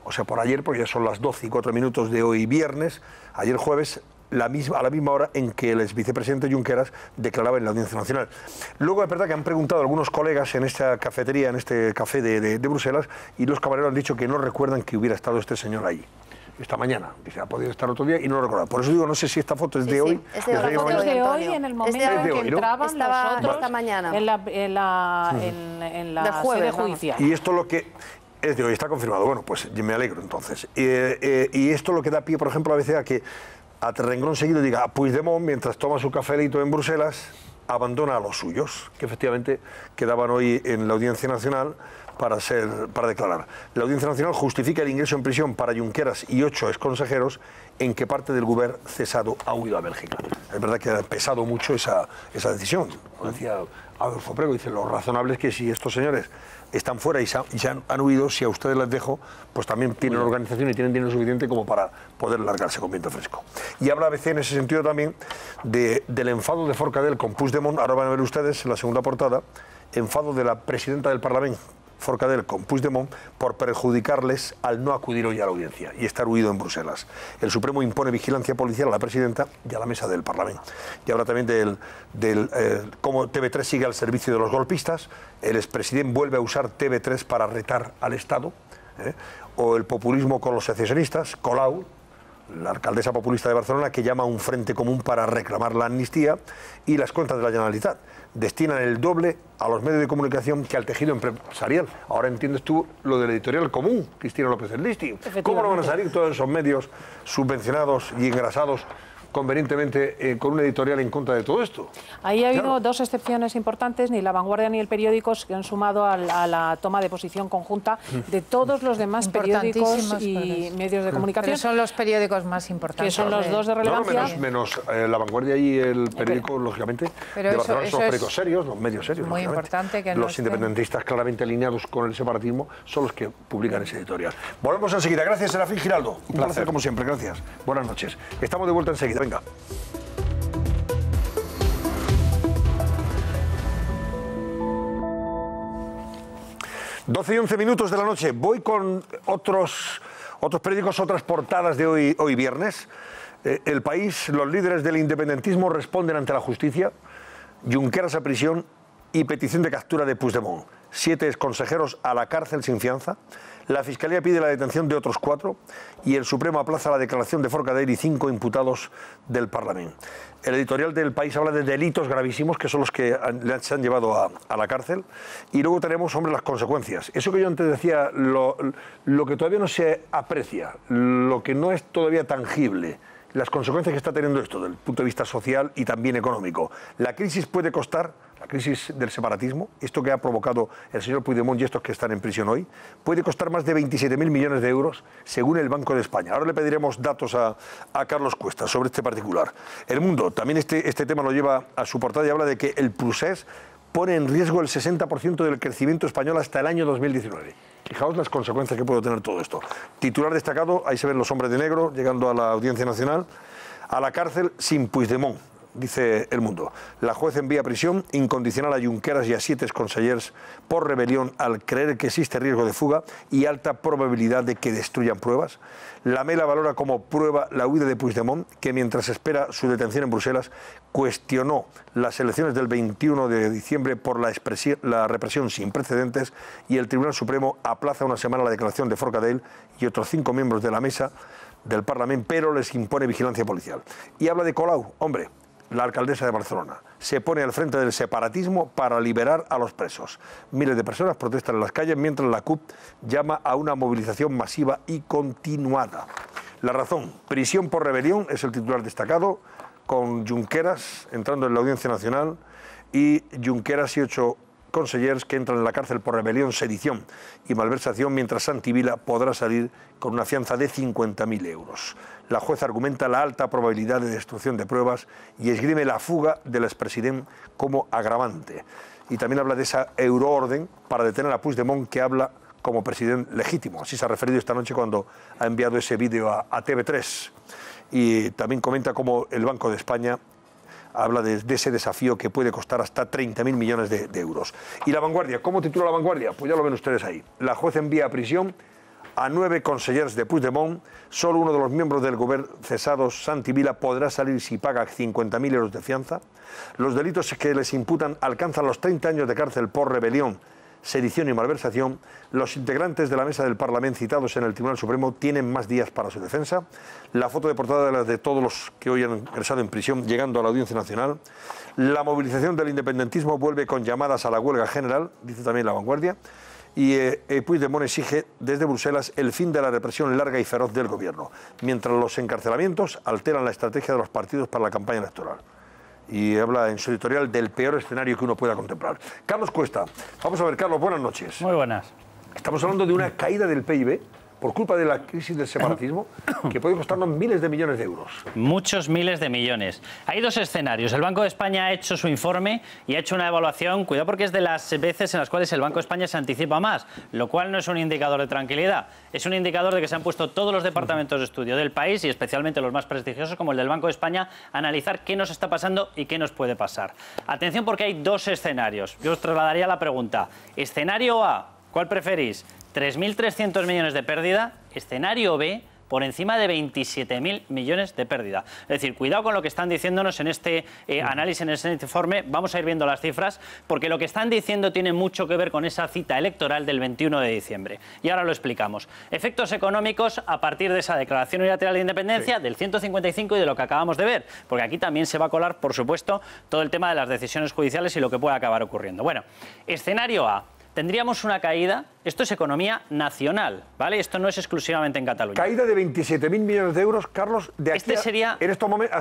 o sea, por ayer, porque ya son las 12:04 de hoy viernes, ayer jueves, a la misma hora en que el exvicepresidente Junqueras declaraba en la Audiencia Nacional. Luego es verdad que han preguntado algunos colegas en esta cafetería, en este café de Bruselas, y los camareros han dicho que no recuerdan que hubiera estado este señor ahí. Esta mañana, dice, ha podido estar otro día y no lo recuerda. Por eso digo, no sé si esta foto es de hoy. Es de hoy. La foto es de hoy, en el momento en que entraban nosotros esta mañana. en la sede judicial. Y esto lo que... Es de hoy, está confirmado. Bueno, pues me alegro entonces. Y esto lo que da pie, por ejemplo, a veces a que a renglón seguido diga, Puigdemont, mientras toma su cafelito en Bruselas, abandona a los suyos, que efectivamente quedaban hoy en la Audiencia Nacional para declarar. La Audiencia Nacional justifica el ingreso en prisión para Junqueras y 8 exconsejeros en que parte del gobierno cesado ha huido a Bélgica. Es verdad que ha pesado mucho esa decisión. Como decía Adolfo Prego, dice, lo razonable es que si estos señores están fuera y han huido, si a ustedes les dejo, pues también tienen organización y tienen dinero suficiente como para poder largarse con viento fresco. Y habla ABC en ese sentido también del enfado de Forcadell con Puigdemont. Ahora van a ver ustedes en la segunda portada enfado de la presidenta del Parlamento, Forcadell, con Puigdemont por perjudicarles al no acudir hoy a la audiencia y estar huido en Bruselas. El Supremo impone vigilancia policial a la presidenta y a la mesa del Parlamento. Y habla también cómo TV3 sigue al servicio de los golpistas, el expresidente vuelve a usar TV3 para retar al Estado, o el populismo con los secesionistas, Colau, la alcaldesa populista de Barcelona, que llama a un frente común para reclamar la amnistía, y las cuentas de la Generalitat destinan el doble a los medios de comunicación que al tejido empresarial. Ahora entiendes tú lo del editorial común, Cristina López del Listing. ¿Cómo no van a salir todos esos medios subvencionados y engrasados convenientemente con un editorial en contra de todo esto? Ahí ha habido dos excepciones importantes, ni La Vanguardia ni El Periódico se han sumado a la toma de posición conjunta de todos los demás periódicos y medios de comunicación. Pero son los periódicos más importantes. Que son los dos de relevancia. No, menos La Vanguardia y El Periódico, lógicamente, pero de Barcelona son los periódicos serios, los medios serios. Muy importante que los independentistas claramente alineados con el separatismo son los que publican ese editorial. Volvemos enseguida. Gracias, Serafín Giraldo. Un placer como siempre. Gracias. Buenas noches. Estamos de vuelta enseguida. Venga. 12 y 11 minutos de la noche. Voy con otros periódicos, otras portadas de hoy viernes. El País, los líderes del independentismo responden ante la justicia. Junqueras a prisión y petición de captura de Puigdemont. 7 exconsejeros a la cárcel sin fianza. La Fiscalía pide la detención de otros 4 y el Supremo aplaza la declaración de Forcadell y 5 imputados del Parlamento. El editorial del País habla de delitos gravísimos, que son los que se han llevado a la cárcel. Y luego tenemos, hombre, las consecuencias. Eso que yo antes decía, lo que todavía no se aprecia, lo que no es todavía tangible, las consecuencias que está teniendo esto desde el punto de vista social y también económico. La crisis puede costar, la crisis del separatismo, esto que ha provocado el señor Puigdemont y estos que están en prisión hoy, puede costar más de 27.000 millones de euros, según el Banco de España. Ahora le pediremos datos a Carlos Cuesta sobre este particular. El Mundo también este tema lo lleva a su portada y habla de que el Procés pone en riesgo el 60% del crecimiento español hasta el año 2019. Fijaos las consecuencias que puede tener todo esto. Titular destacado, ahí se ven los hombres de negro llegando a la Audiencia Nacional, a la cárcel sin Puigdemont, dice El Mundo. La juez envía a prisión incondicional a Junqueras y a 7 exconsellers por rebelión al creer que existe riesgo de fuga y alta probabilidad de que destruyan pruebas. La Mela valora como prueba la huida de Puigdemont, que mientras espera su detención en Bruselas, cuestionó las elecciones del 21 de diciembre por la represión sin precedentes, y el Tribunal Supremo aplaza una semana la declaración de Forcadell y otros 5 miembros de la mesa del Parlamento, pero les impone vigilancia policial. Y habla de Colau, hombre, la alcaldesa de Barcelona. Se pone al frente del separatismo para liberar a los presos. Miles de personas protestan en las calles mientras la CUP llama a una movilización masiva y continuada. La razón, prisión por rebelión, es el titular destacado, con Junqueras entrando en la Audiencia Nacional y Junqueras y 8 consellers que entran en la cárcel por rebelión, sedición y malversación, mientras Santi Vila podrá salir con una fianza de 50.000 euros. La jueza argumenta la alta probabilidad de destrucción de pruebas y esgrime la fuga del expresidente como agravante. Y también habla de esa euroorden para detener a Puigdemont, que habla como presidente legítimo. Así se ha referido esta noche cuando ha enviado ese vídeo a TV3. Y también comenta cómo el Banco de España habla de ese desafío que puede costar hasta 30.000 millones de euros. Y La Vanguardia, ¿cómo titula La Vanguardia? Pues ya lo ven ustedes ahí. La juez envía a prisión a 9 consellers de Puigdemont. Solo uno de los miembros del gobierno cesados, Santi Vila, podrá salir si paga 50.000 euros de fianza. Los delitos que les imputan alcanzan los 30 años de cárcel por rebelión, sedición y malversación. Los integrantes de la mesa del Parlamento citados en el Tribunal Supremo tienen más días para su defensa. La foto de portada de las de todos los que hoy han ingresado en prisión llegando a la Audiencia Nacional. La movilización del independentismo vuelve con llamadas a la huelga general, dice también La Vanguardia. Y Puigdemont exige desde Bruselas el fin de la represión larga y feroz del gobierno, mientras los encarcelamientos alteran la estrategia de los partidos para la campaña electoral. Y habla en su editorial del peor escenario que uno pueda contemplar. Carlos Cuesta. Vamos a ver, Carlos, buenas noches. Muy buenas. Estamos hablando de una caída del PIB por culpa de la crisis del separatismo, que puede costarnos miles de millones de euros. Muchos miles de millones. Hay dos escenarios. El Banco de España ha hecho su informe y ha hecho una evaluación, cuidado porque es de las veces en las cuales el Banco de España se anticipa más, lo cual no es un indicador de tranquilidad, es un indicador de que se han puesto todos los departamentos de estudio del país y especialmente los más prestigiosos como el del Banco de España a analizar qué nos está pasando y qué nos puede pasar. Atención porque hay dos escenarios. Yo os trasladaría la pregunta. Escenario A, ¿cuál preferís? 3.300 millones de pérdida. Escenario B, por encima de 27.000 millones de pérdida. Es decir, cuidado con lo que están diciéndonos en este análisis, en este informe. Vamos a ir viendo las cifras, porque lo que están diciendo tiene mucho que ver con esa cita electoral del 21 de diciembre. Y ahora lo explicamos. Efectos económicos a partir de esa declaración unilateral de independencia, del 155 y de lo que acabamos de ver. Porque aquí también se va a colar, por supuesto, todo el tema de las decisiones judiciales y lo que puede acabar ocurriendo. Bueno, escenario A. Tendríamos una caída, esto es economía nacional, ¿vale? Esto no es exclusivamente en Cataluña. Caída de 27.000 millones de euros, Carlos, de aquí sería, en estos momentos,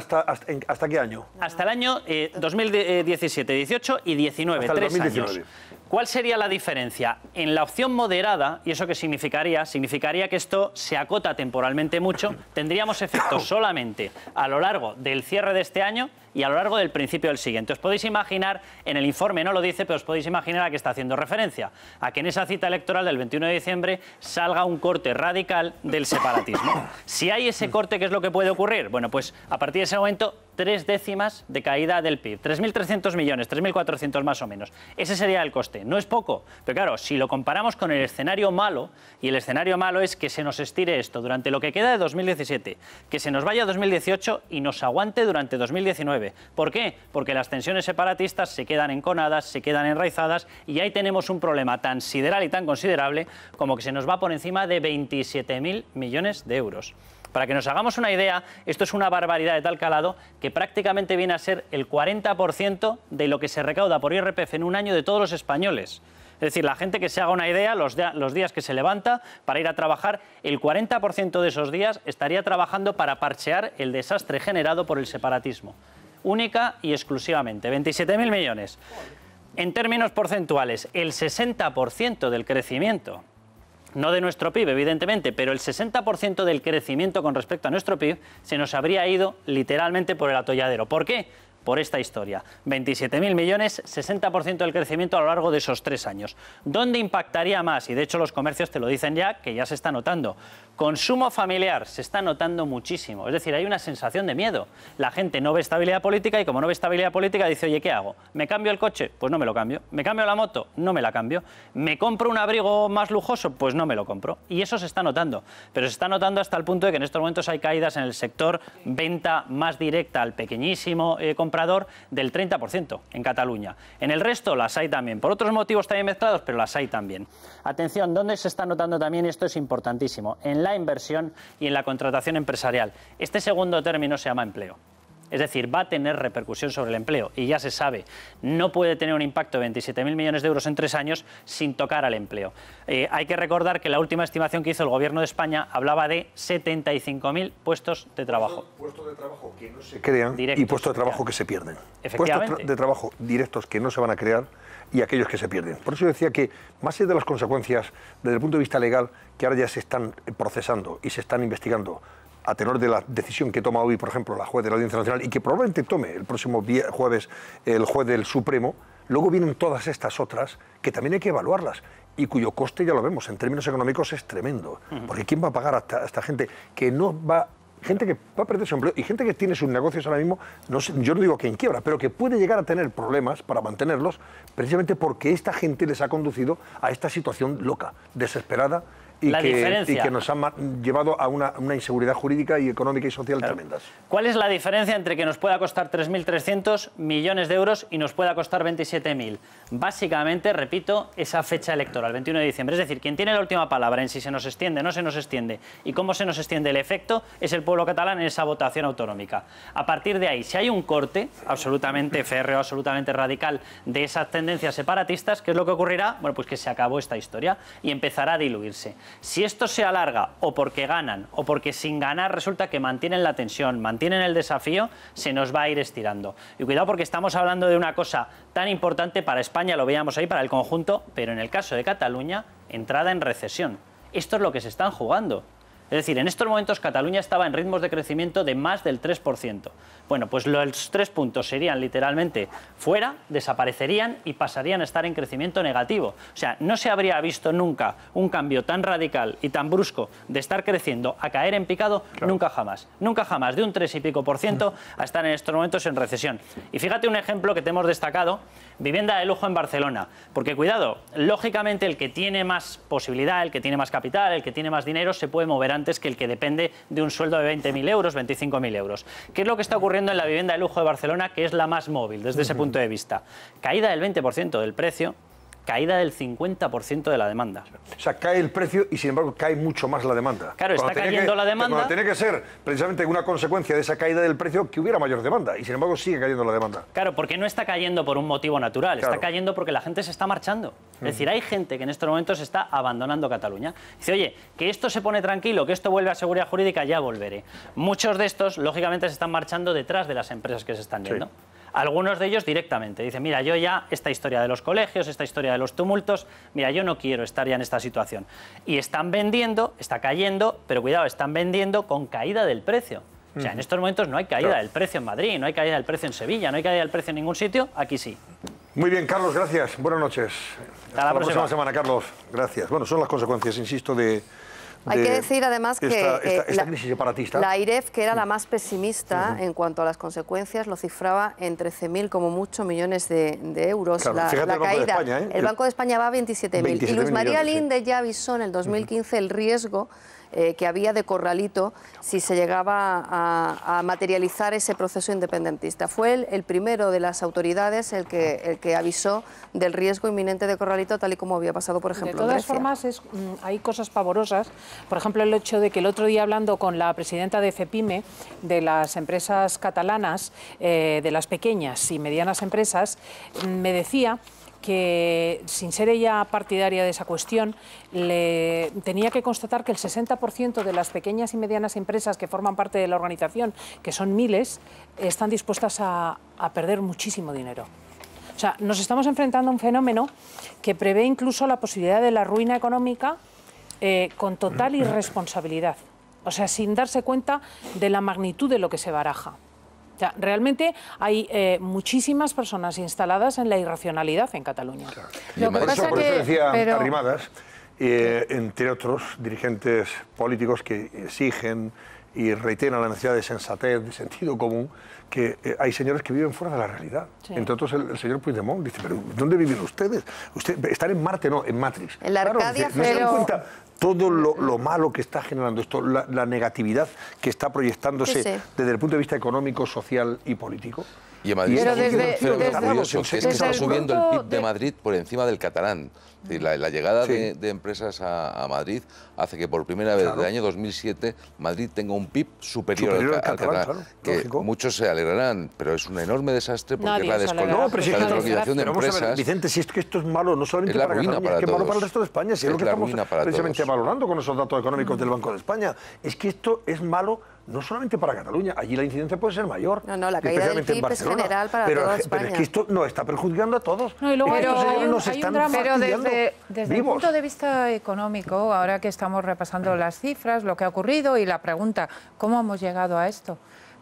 ¿hasta qué año? Hasta el año 2017, 18 y 19, hasta 3 años. ¿Cuál sería la diferencia? En la opción moderada, ¿y eso qué significaría? Significaría que esto se acota temporalmente mucho, tendríamos efectos solamente a lo largo del cierre de este año y a lo largo del principio del siguiente. Os podéis imaginar, en el informe no lo dice, pero os podéis imaginar a qué está haciendo referencia. A que en esa cita electoral del 21 de diciembre salga un corte radical del separatismo. Si hay ese corte, ¿qué es lo que puede ocurrir? Bueno, pues a partir de ese momento, 3 décimas de caída del PIB. 3.300 millones, 3.400 más o menos. Ese sería el coste. No es poco, pero claro, si lo comparamos con el escenario malo, y el escenario malo es que se nos estire esto durante lo que queda de 2017, que se nos vaya a 2018 y nos aguante durante 2019. ¿Por qué? Porque las tensiones separatistas se quedan enconadas, se quedan enraizadas y ahí tenemos un problema tan sideral y tan considerable como que se nos va por encima de 27.000 millones de euros. Para que nos hagamos una idea, esto es una barbaridad de tal calado que prácticamente viene a ser el 40% de lo que se recauda por IRPF en un año de todos los españoles. Es decir, la gente que se haga una idea, los días que se levanta para ir a trabajar, el 40% de esos días estaría trabajando para parchear el desastre generado por el separatismo. Única y exclusivamente, 27.000 millones. En términos porcentuales, el 60% del crecimiento, no de nuestro PIB, evidentemente, pero el 60% del crecimiento con respecto a nuestro PIB se nos habría ido literalmente por el atolladero. ¿Por qué? Por esta historia. 27.000 millones, 60% del crecimiento a lo largo de esos 3 años. ¿Dónde impactaría más? Y de hecho los comercios te lo dicen ya, que ya se está notando. Consumo familiar se está notando muchísimo. Es decir, hay una sensación de miedo. La gente no ve estabilidad política y como no ve estabilidad política dice, oye, ¿qué hago? ¿Me cambio el coche? Pues no me lo cambio. ¿Me cambio la moto? No me la cambio. ¿Me compro un abrigo más lujoso? Pues no me lo compro. Y eso se está notando. Pero se está notando hasta el punto de que en estos momentos hay caídas en el sector venta más directa al pequeñísimo comprador del 30% en Cataluña. En el resto las hay también. Por otros motivos también mezclados, pero las hay también. Atención, ¿dónde se está notando también? Esto es importantísimo. En la inversión y en la contratación empresarial. Este segundo término se llama empleo. Es decir, va a tener repercusión sobre el empleo y ya se sabe, no puede tener un impacto de 27.000 millones de euros en 3 años sin tocar al empleo. Hay que recordar que la última estimación que hizo el Gobierno de España hablaba de 75.000 puestos de trabajo. Puestos de trabajo que no se crean directos, y puestos de trabajo que se pierden. Puestos de trabajo directos que no se van a crear y aquellos que se pierden. Por eso decía que, más allá de las consecuencias desde el punto de vista legal, que ahora ya se están procesando y se están investigando a tenor de la decisión que toma hoy, por ejemplo, la juez de la Audiencia Nacional y que probablemente tome el próximo jueves el juez del Supremo, luego vienen todas estas otras que también hay que evaluarlas y cuyo coste, ya lo vemos, en términos económicos es tremendo. Porque ¿quién va a pagar a esta gente que no va... Gente que va a perder su empleo y gente que tiene sus negocios ahora mismo, no sé, yo no digo que en quiebra, pero que puede llegar a tener problemas para mantenerlos precisamente porque esta gente les ha conducido a esta situación loca, desesperada y que nos ha llevado a una inseguridad jurídica y económica y social tremendas. ¿Cuál es la diferencia entre que nos pueda costar 3.300 millones de euros y nos pueda costar 27.000? Básicamente, repito, esa fecha electoral, 21 de diciembre. Es decir, quien tiene la última palabra en si se nos extiende, no se nos extiende y cómo se nos extiende el efecto es el pueblo catalán en esa votación autonómica. A partir de ahí, si hay un corte absolutamente férreo, absolutamente radical de esas tendencias separatistas, ¿qué es lo que ocurrirá? Bueno, pues que se acabó esta historia y empezará a diluirse. Si esto se alarga o porque ganan o porque sin ganar resulta que mantienen la tensión, mantienen el desafío, se nos va a ir estirando. Y cuidado porque estamos hablando de una cosa tan importante para España, lo veíamos ahí, para el conjunto, pero en el caso de Cataluña, entrada en recesión. Esto es lo que se están jugando. Es decir, en estos momentos Cataluña estaba en ritmos de crecimiento de más del 3%. Bueno, pues los 3 puntos serían literalmente fuera, desaparecerían y pasarían a estar en crecimiento negativo. O sea, no se habría visto nunca un cambio tan radical y tan brusco de estar creciendo a caer en picado, nunca jamás. Nunca jamás, de un 3 y pico % a estar en estos momentos en recesión. Y fíjate un ejemplo que te hemos destacado, vivienda de lujo en Barcelona. Porque cuidado, lógicamente el que tiene más posibilidad, el que tiene más capital, el que tiene más dinero, se puede mover antes que el que depende de un sueldo de 20.000 euros, 25.000 euros. ¿Qué es lo que está ocurriendo en la vivienda de lujo de Barcelona, que es la más móvil desde ese punto de vista? Caída del 20% del precio, caída del 50% de la demanda. O sea, cae el precio y sin embargo cae mucho más la demanda. Claro, está cayendo la demanda. Cuando tiene que ser precisamente una consecuencia de esa caída del precio que hubiera mayor demanda y sin embargo sigue cayendo la demanda. Claro, porque no está cayendo por un motivo natural, está cayendo porque la gente se está marchando. Es decir, hay gente que en estos momentos está abandonando Cataluña. Dice, oye, que esto se pone tranquilo, que esto vuelve a seguridad jurídica, ya volveré. Muchos de estos, lógicamente, se están marchando detrás de las empresas que se están yendo. Sí. Algunos de ellos directamente. Dicen, mira, yo ya, esta historia de los colegios, esta historia de los tumultos, mira, yo no quiero estar ya en esta situación. Y están vendiendo, está cayendo, pero cuidado, están vendiendo con caída del precio. O sea, en estos momentos no hay caída del precio en Madrid, no hay caída del precio en Sevilla, no hay caída del precio en ningún sitio, aquí sí. Muy bien, Carlos, gracias. Buenas noches. Hasta la próxima semana, Carlos. Gracias. Bueno, son las consecuencias, insisto, de... Hay que decir además que esta crisis separatista. La AIREF, que era la más pesimista en cuanto a las consecuencias, lo cifraba en 13.000 como mucho millones de euros. Claro, la caída. España, el Banco de España va a 27.000. Y Luz María Linde ya avisó en el 2015 el riesgo que había de corralito si se llegaba a materializar ese proceso independentista. Fue el primero de las autoridades el que avisó del riesgo inminente de corralito, tal y como había pasado, por ejemplo, en Grecia. De todas formas, hay cosas pavorosas. Por ejemplo, el hecho de que el otro día, hablando con la presidenta de FEPIME, de las empresas catalanas, de las pequeñas y medianas empresas, me decía que, sin ser ella partidaria de esa cuestión, le tenía que constatar que el 60% de las pequeñas y medianas empresas que forman parte de la organización, que son miles, están dispuestas a perder muchísimo dinero. O sea, nos estamos enfrentando a un fenómeno que prevé incluso la posibilidad de la ruina económica con total irresponsabilidad. O sea, sin darse cuenta de la magnitud de lo que se baraja. O sea, realmente hay muchísimas personas instaladas en la irracionalidad en Cataluña. Claro. Lo que pasa por eso decía Arrimadas, entre otros dirigentes políticos que exigen y reiteran la necesidad de sensatez, de sentido común, que hay señores que viven fuera de la realidad. Sí. Entre otros el señor Puigdemont dice, pero ¿dónde viven ustedes? Están en Marte, no, en Matrix. En la Arcadia, ¿no se dan cuenta todo lo malo que está generando esto, la negatividad que está proyectándose desde el punto de vista económico, social y político? Y en Madrid curioso, que es que está subiendo el PIB de Madrid por encima del catalán. Es decir, la llegada de empresas a Madrid hace que por primera vez desde el año 2007 Madrid tenga un PIB superior al catalán. Claro, que lógico. Muchos se alegrarán, pero es un enorme desastre porque la descolonización de empresas... Vicente, si es que esto es malo no solamente para Cataluña, es que es malo para el resto de España. Si es lo que estamos precisamente valorando con esos datos económicos del Banco de España. Es que esto es malo no solamente para Cataluña, allí la incidencia puede ser mayor. No, la caída del PIB es general para toda España. Pero es que esto nos está perjudicando a todos. No, y luego pero desde el punto de vista económico, ahora que estamos repasando las cifras, lo que ha ocurrido y la pregunta, ¿cómo hemos llegado a esto?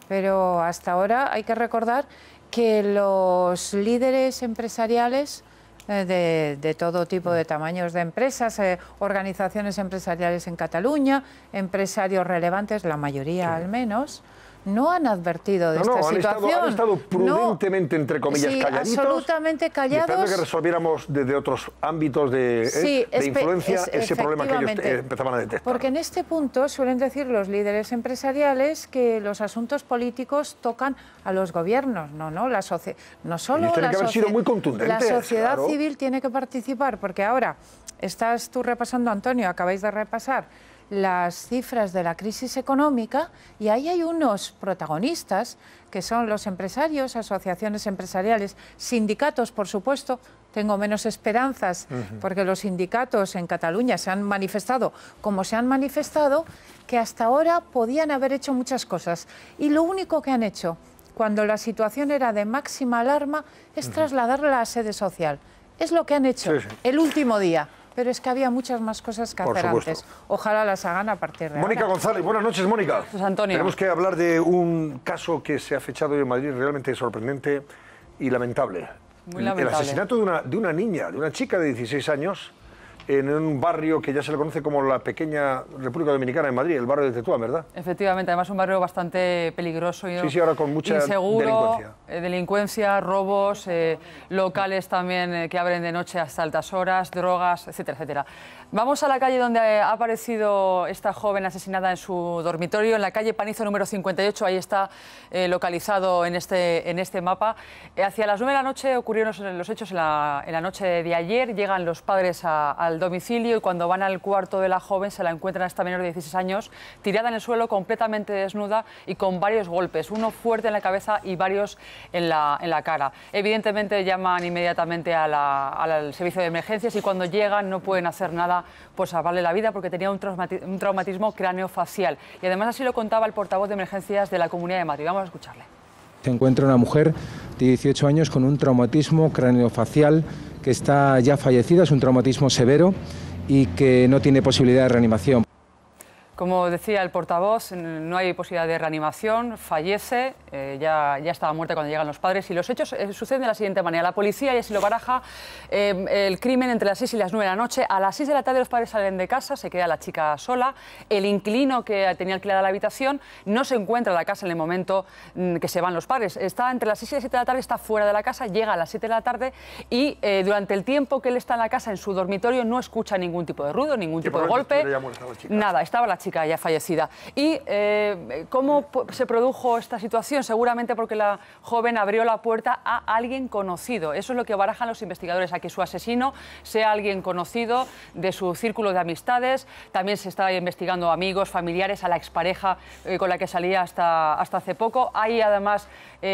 Pero hasta ahora hay que recordar que los líderes empresariales de todo tipo de tamaños de empresas, organizaciones empresariales en Cataluña, empresarios relevantes, la mayoría al menos, no han advertido de esta situación. Han estado prudentemente, entre comillas, calladitos. Absolutamente callados. Esperando que resolviéramos desde otros ámbitos de influencia ese problema que ellos empezaban a detectar. Porque en este punto suelen decir los líderes empresariales que los asuntos políticos tocan a los gobiernos. No solo tiene que haber sido muy contundente. La sociedad civil tiene que participar, porque ahora estás tú repasando, Antonio, acabáis de repasar las cifras de la crisis económica y ahí hay unos protagonistas que son los empresarios, asociaciones empresariales, sindicatos, por supuesto. Tengo menos esperanzas porque los sindicatos en Cataluña se han manifestado como se han manifestado, que hasta ahora podían haber hecho muchas cosas y lo único que han hecho cuando la situación era de máxima alarma es trasladarla a la sede social. Es lo que han hecho el último día. Pero es que había muchas más cosas que hacer antes. Ojalá las hagan a partir de Mónica ahora. González, buenas noches, Mónica. Pues Antonio. Tenemos que hablar de un caso que se ha fechado hoy en Madrid realmente sorprendente y lamentable. Muy lamentable. El asesinato de una niña, de una chica de 16 años, en un barrio que ya se le conoce como la pequeña República Dominicana en Madrid, el barrio de Tetuán, ¿verdad? Efectivamente, además un barrio bastante peligroso y sí, ahora con mucha inseguro, delincuencia, robos, locales también que abren de noche hasta altas horas, drogas, etcétera, etcétera. Vamos a la calle donde ha aparecido esta joven asesinada en su dormitorio, en la calle Panizo número 58, ahí está localizado en este mapa. Hacia las 9 de la noche ocurrieron los hechos en la noche de ayer, llegan los padres al domicilio y cuando van al cuarto de la joven se la encuentran a esta menor de 16 años tirada en el suelo, completamente desnuda y con varios golpes, uno fuerte en la cabeza y varios en la cara. Evidentemente llaman inmediatamente al servicio de emergencias y cuando llegan no pueden hacer nada por salvarle la vida porque tenía un traumatismo craneofacial. Y además así lo contaba el portavoz de emergencias de la Comunidad de Madrid. Vamos a escucharle. Se encuentra una mujer de 18 años con un traumatismo craneofacial que está ya fallecida, es un traumatismo severo y que no tiene posibilidad de reanimación. Como decía el portavoz, no hay posibilidad de reanimación, fallece, ya estaba muerta cuando llegan los padres y los hechos suceden de la siguiente manera. La policía ya se lo baraja el crimen entre las 6 y las 9 de la noche. A las 6 de la tarde los padres salen de casa, se queda la chica sola. El inquilino que tenía alquilada la habitación no se encuentra en la casa en el momento que se van los padres. Está entre las 6 y las 7 de la tarde, está fuera de la casa, llega a las 7 de la tarde y durante el tiempo que él está en la casa, en su dormitorio, no escucha ningún tipo de ruido, ningún tipo de golpe, nada, estaba la chica ya fallecida. ¿Y cómo se produjo esta situación? Seguramente porque la joven abrió la puerta a alguien conocido. Eso es lo que barajan los investigadores, a que su asesino sea alguien conocido de su círculo de amistades. También se está investigando amigos, familiares, a la expareja con la que salía hasta hace poco. Hay además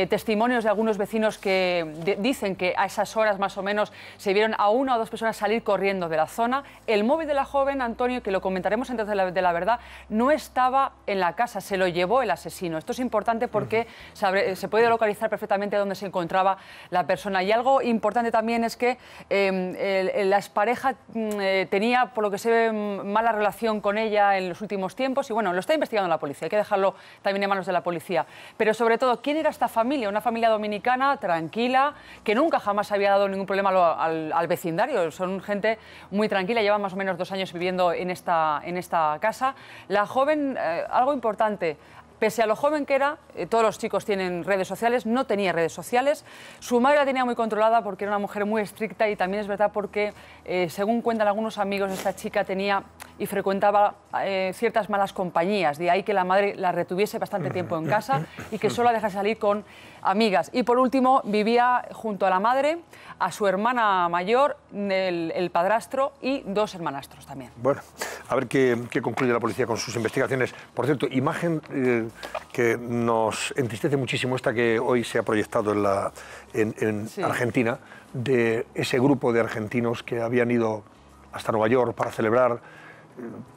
testimonios de algunos vecinos que dicen que a esas horas más o menos se vieron a una o dos personas salir corriendo de la zona. El móvil de la joven, Antonio, que lo comentaremos entonces de la verdad, no estaba en la casa, se lo llevó el asesino. Esto es importante porque se puede localizar perfectamente dónde se encontraba la persona. Y algo importante también es que la expareja tenía, por lo que se ve, mala relación con ella en los últimos tiempos y bueno, lo está investigando la policía, hay que dejarlo también en manos de la policía. Pero sobre todo, ¿quién era esta familia? Una familia dominicana, tranquila, que nunca jamás había dado ningún problema al vecindario. Son gente muy tranquila, llevan más o menos 2 años viviendo en esta casa. La joven, algo importante, pese a lo joven que era, todos los chicos tienen redes sociales, no tenía redes sociales. Su madre la tenía muy controlada porque era una mujer muy estricta y también es verdad porque, según cuentan algunos amigos, esta chica tenía y frecuentaba ciertas malas compañías. De ahí que la madre la retuviese bastante tiempo en casa y que solo la dejase salir con amigas. Y por último, vivía junto a la madre, a su hermana mayor, el padrastro y 2 hermanastros también. Bueno, a ver qué concluye la policía con sus investigaciones. Por cierto, imagen que nos entristece muchísimo, esta que hoy se ha proyectado en Argentina, de ese grupo de argentinos que habían ido hasta Nueva York para celebrar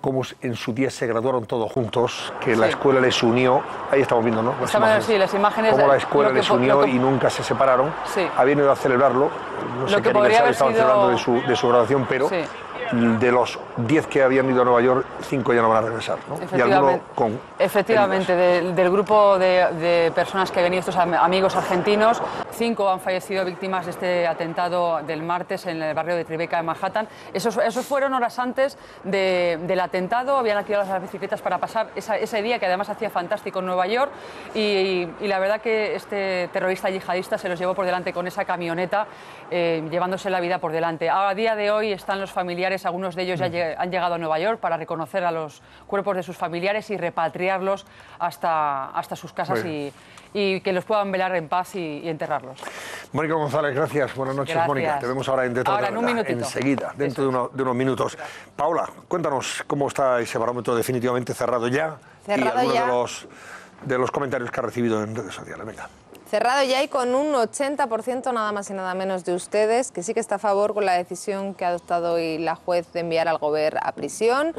cómo en su día se graduaron todos juntos, que la escuela les unió. Ahí estamos viendo, ¿no? Las imágenes cómo la escuela les unió y nunca se separaron. Habían ido a celebrarlo, no sé qué aniversario estaban celebrando de su graduación, pero de los 10 que habían ido a Nueva York, 5 ya no van a regresar, ¿no? Y alguno con efectivamente, del grupo de personas que habían ido, estos amigos argentinos, 5 han fallecido víctimas de este atentado del martes en el barrio de Tribeca, en Manhattan. Esos fueron horas antes del atentado, habían alquilado las bicicletas para pasar ese día, que además hacía fantástico en Nueva York, y la verdad que este terrorista yihadista se los llevó por delante con esa camioneta, llevándose la vida por delante. A día de hoy están los familiares, algunos de ellos ya han llegado a Nueva York para reconocer a los cuerpos de sus familiares y repatriarlos hasta sus casas y que los puedan velar en paz y enterrarlos. Mónica González, gracias. Buenas noches, gracias. Mónica. Te vemos ahora en Detrás de la Verdad, enseguida, dentro de unos minutos. Paula, cuéntanos cómo está ese barómetro definitivamente cerrado ya y algunos de los comentarios que ha recibido en redes sociales. Venga. Cerrado ya y con un 80% nada más y nada menos de ustedes, que sí que está a favor con la decisión que ha adoptado hoy la juez de enviar al Gobierno a prisión.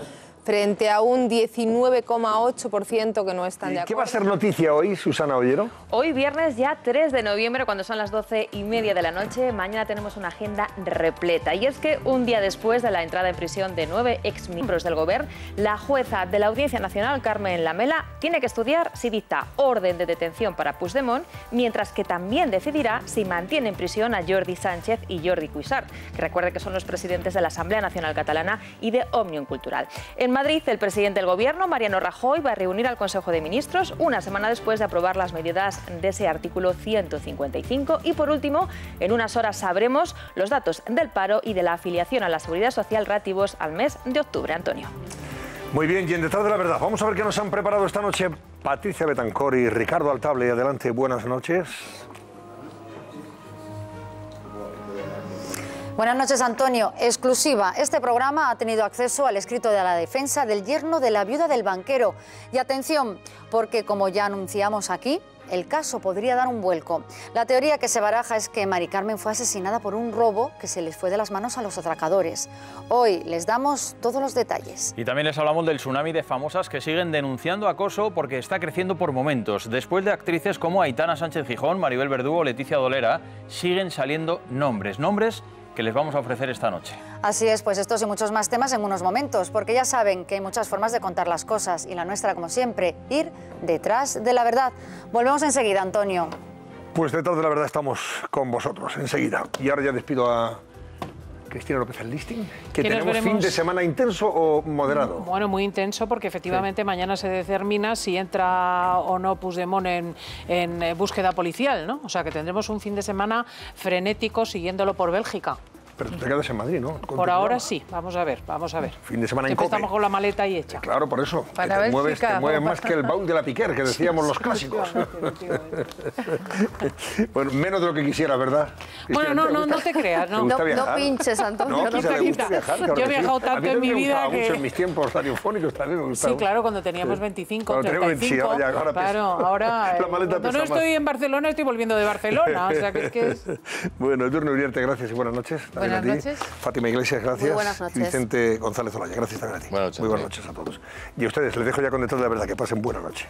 frente a un 19,8% que no están de acuerdo. ¿Qué va a ser noticia hoy, Susana Ollero? Hoy viernes ya 3 de noviembre, cuando son las 12:30 de la noche, mañana tenemos una agenda repleta. Y es que un día después de la entrada en prisión de 9 exmiembros del Gobierno, la jueza de la Audiencia Nacional, Carmen Lamela, tiene que estudiar si dicta orden de detención para Puigdemont, mientras que también decidirá si mantiene en prisión a Jordi Sánchez y Jordi Cuixart, que recuerde que son los presidentes de la Asamblea Nacional Catalana y de Òmnium Cultural. En Madrid, el presidente del Gobierno, Mariano Rajoy, va a reunir al Consejo de Ministros una semana después de aprobar las medidas de ese artículo 155. Y por último, en unas horas sabremos los datos del paro y de la afiliación a la Seguridad Social relativos al mes de octubre. Antonio. Muy bien, y en Detrás de la Verdad, vamos a ver qué nos han preparado esta noche Patricia Betancor y Ricardo Altable. Adelante, buenas noches. Buenas noches, Antonio. Exclusiva. Este programa ha tenido acceso al escrito de la defensa del yerno de la viuda del banquero. Y atención, porque como ya anunciamos aquí, el caso podría dar un vuelco. La teoría que se baraja es que Mari Carmen fue asesinada por un robo que se les fue de las manos a los atracadores. Hoy les damos todos los detalles. Y también les hablamos del tsunami de famosas que siguen denunciando acoso porque está creciendo por momentos. Después de actrices como Aitana Sánchez Gijón, Maribel Verdú o Leticia Dolera, siguen saliendo nombres que les vamos a ofrecer esta noche. Así es, pues estos y muchos más temas en unos momentos, porque ya saben que hay muchas formas de contar las cosas y la nuestra, como siempre, ir detrás de la verdad. Volvemos enseguida, Antonio. Pues detrás de la verdad estamos con vosotros enseguida. Y ahora ya despido a Cristina López el listing, que tenemos fin de semana intenso o moderado. Bueno, muy intenso porque efectivamente mañana se determina si entra o no Puigdemont en búsqueda policial, ¿no? O sea que tendremos un fin de semana frenético siguiéndolo por Bélgica. Pero tú te quedas en Madrid, ¿no? Por ahora sí, vamos a ver. Fin de semana en COPE. Estamos con la maleta ahí hecha. Claro, por eso. Para te mueves más que el baúl de la Piquer, que decíamos los clásicos. Bueno, menos de lo que quisiera, ¿verdad? Bueno, no te creas. No pinches, Antonio. Yo he viajado tanto en mi vida que... mucho en mis tiempos radiofónicos también me gustaba. Sí, claro, cuando teníamos 25, 35. Ahora la maleta cuando no estoy en Barcelona, estoy volviendo de Barcelona. O sea que es que... Bueno, Edurne Uriarte, gracias y buenas noches. Buenas noches. Fátima Iglesias, gracias. Muy buenas noches. Y Vicente González Olaya, gracias también a ti. Buenas noches. Muy buenas noches a todos. Y a ustedes, les dejo ya con Detrás de la Verdad. Que pasen buena noche.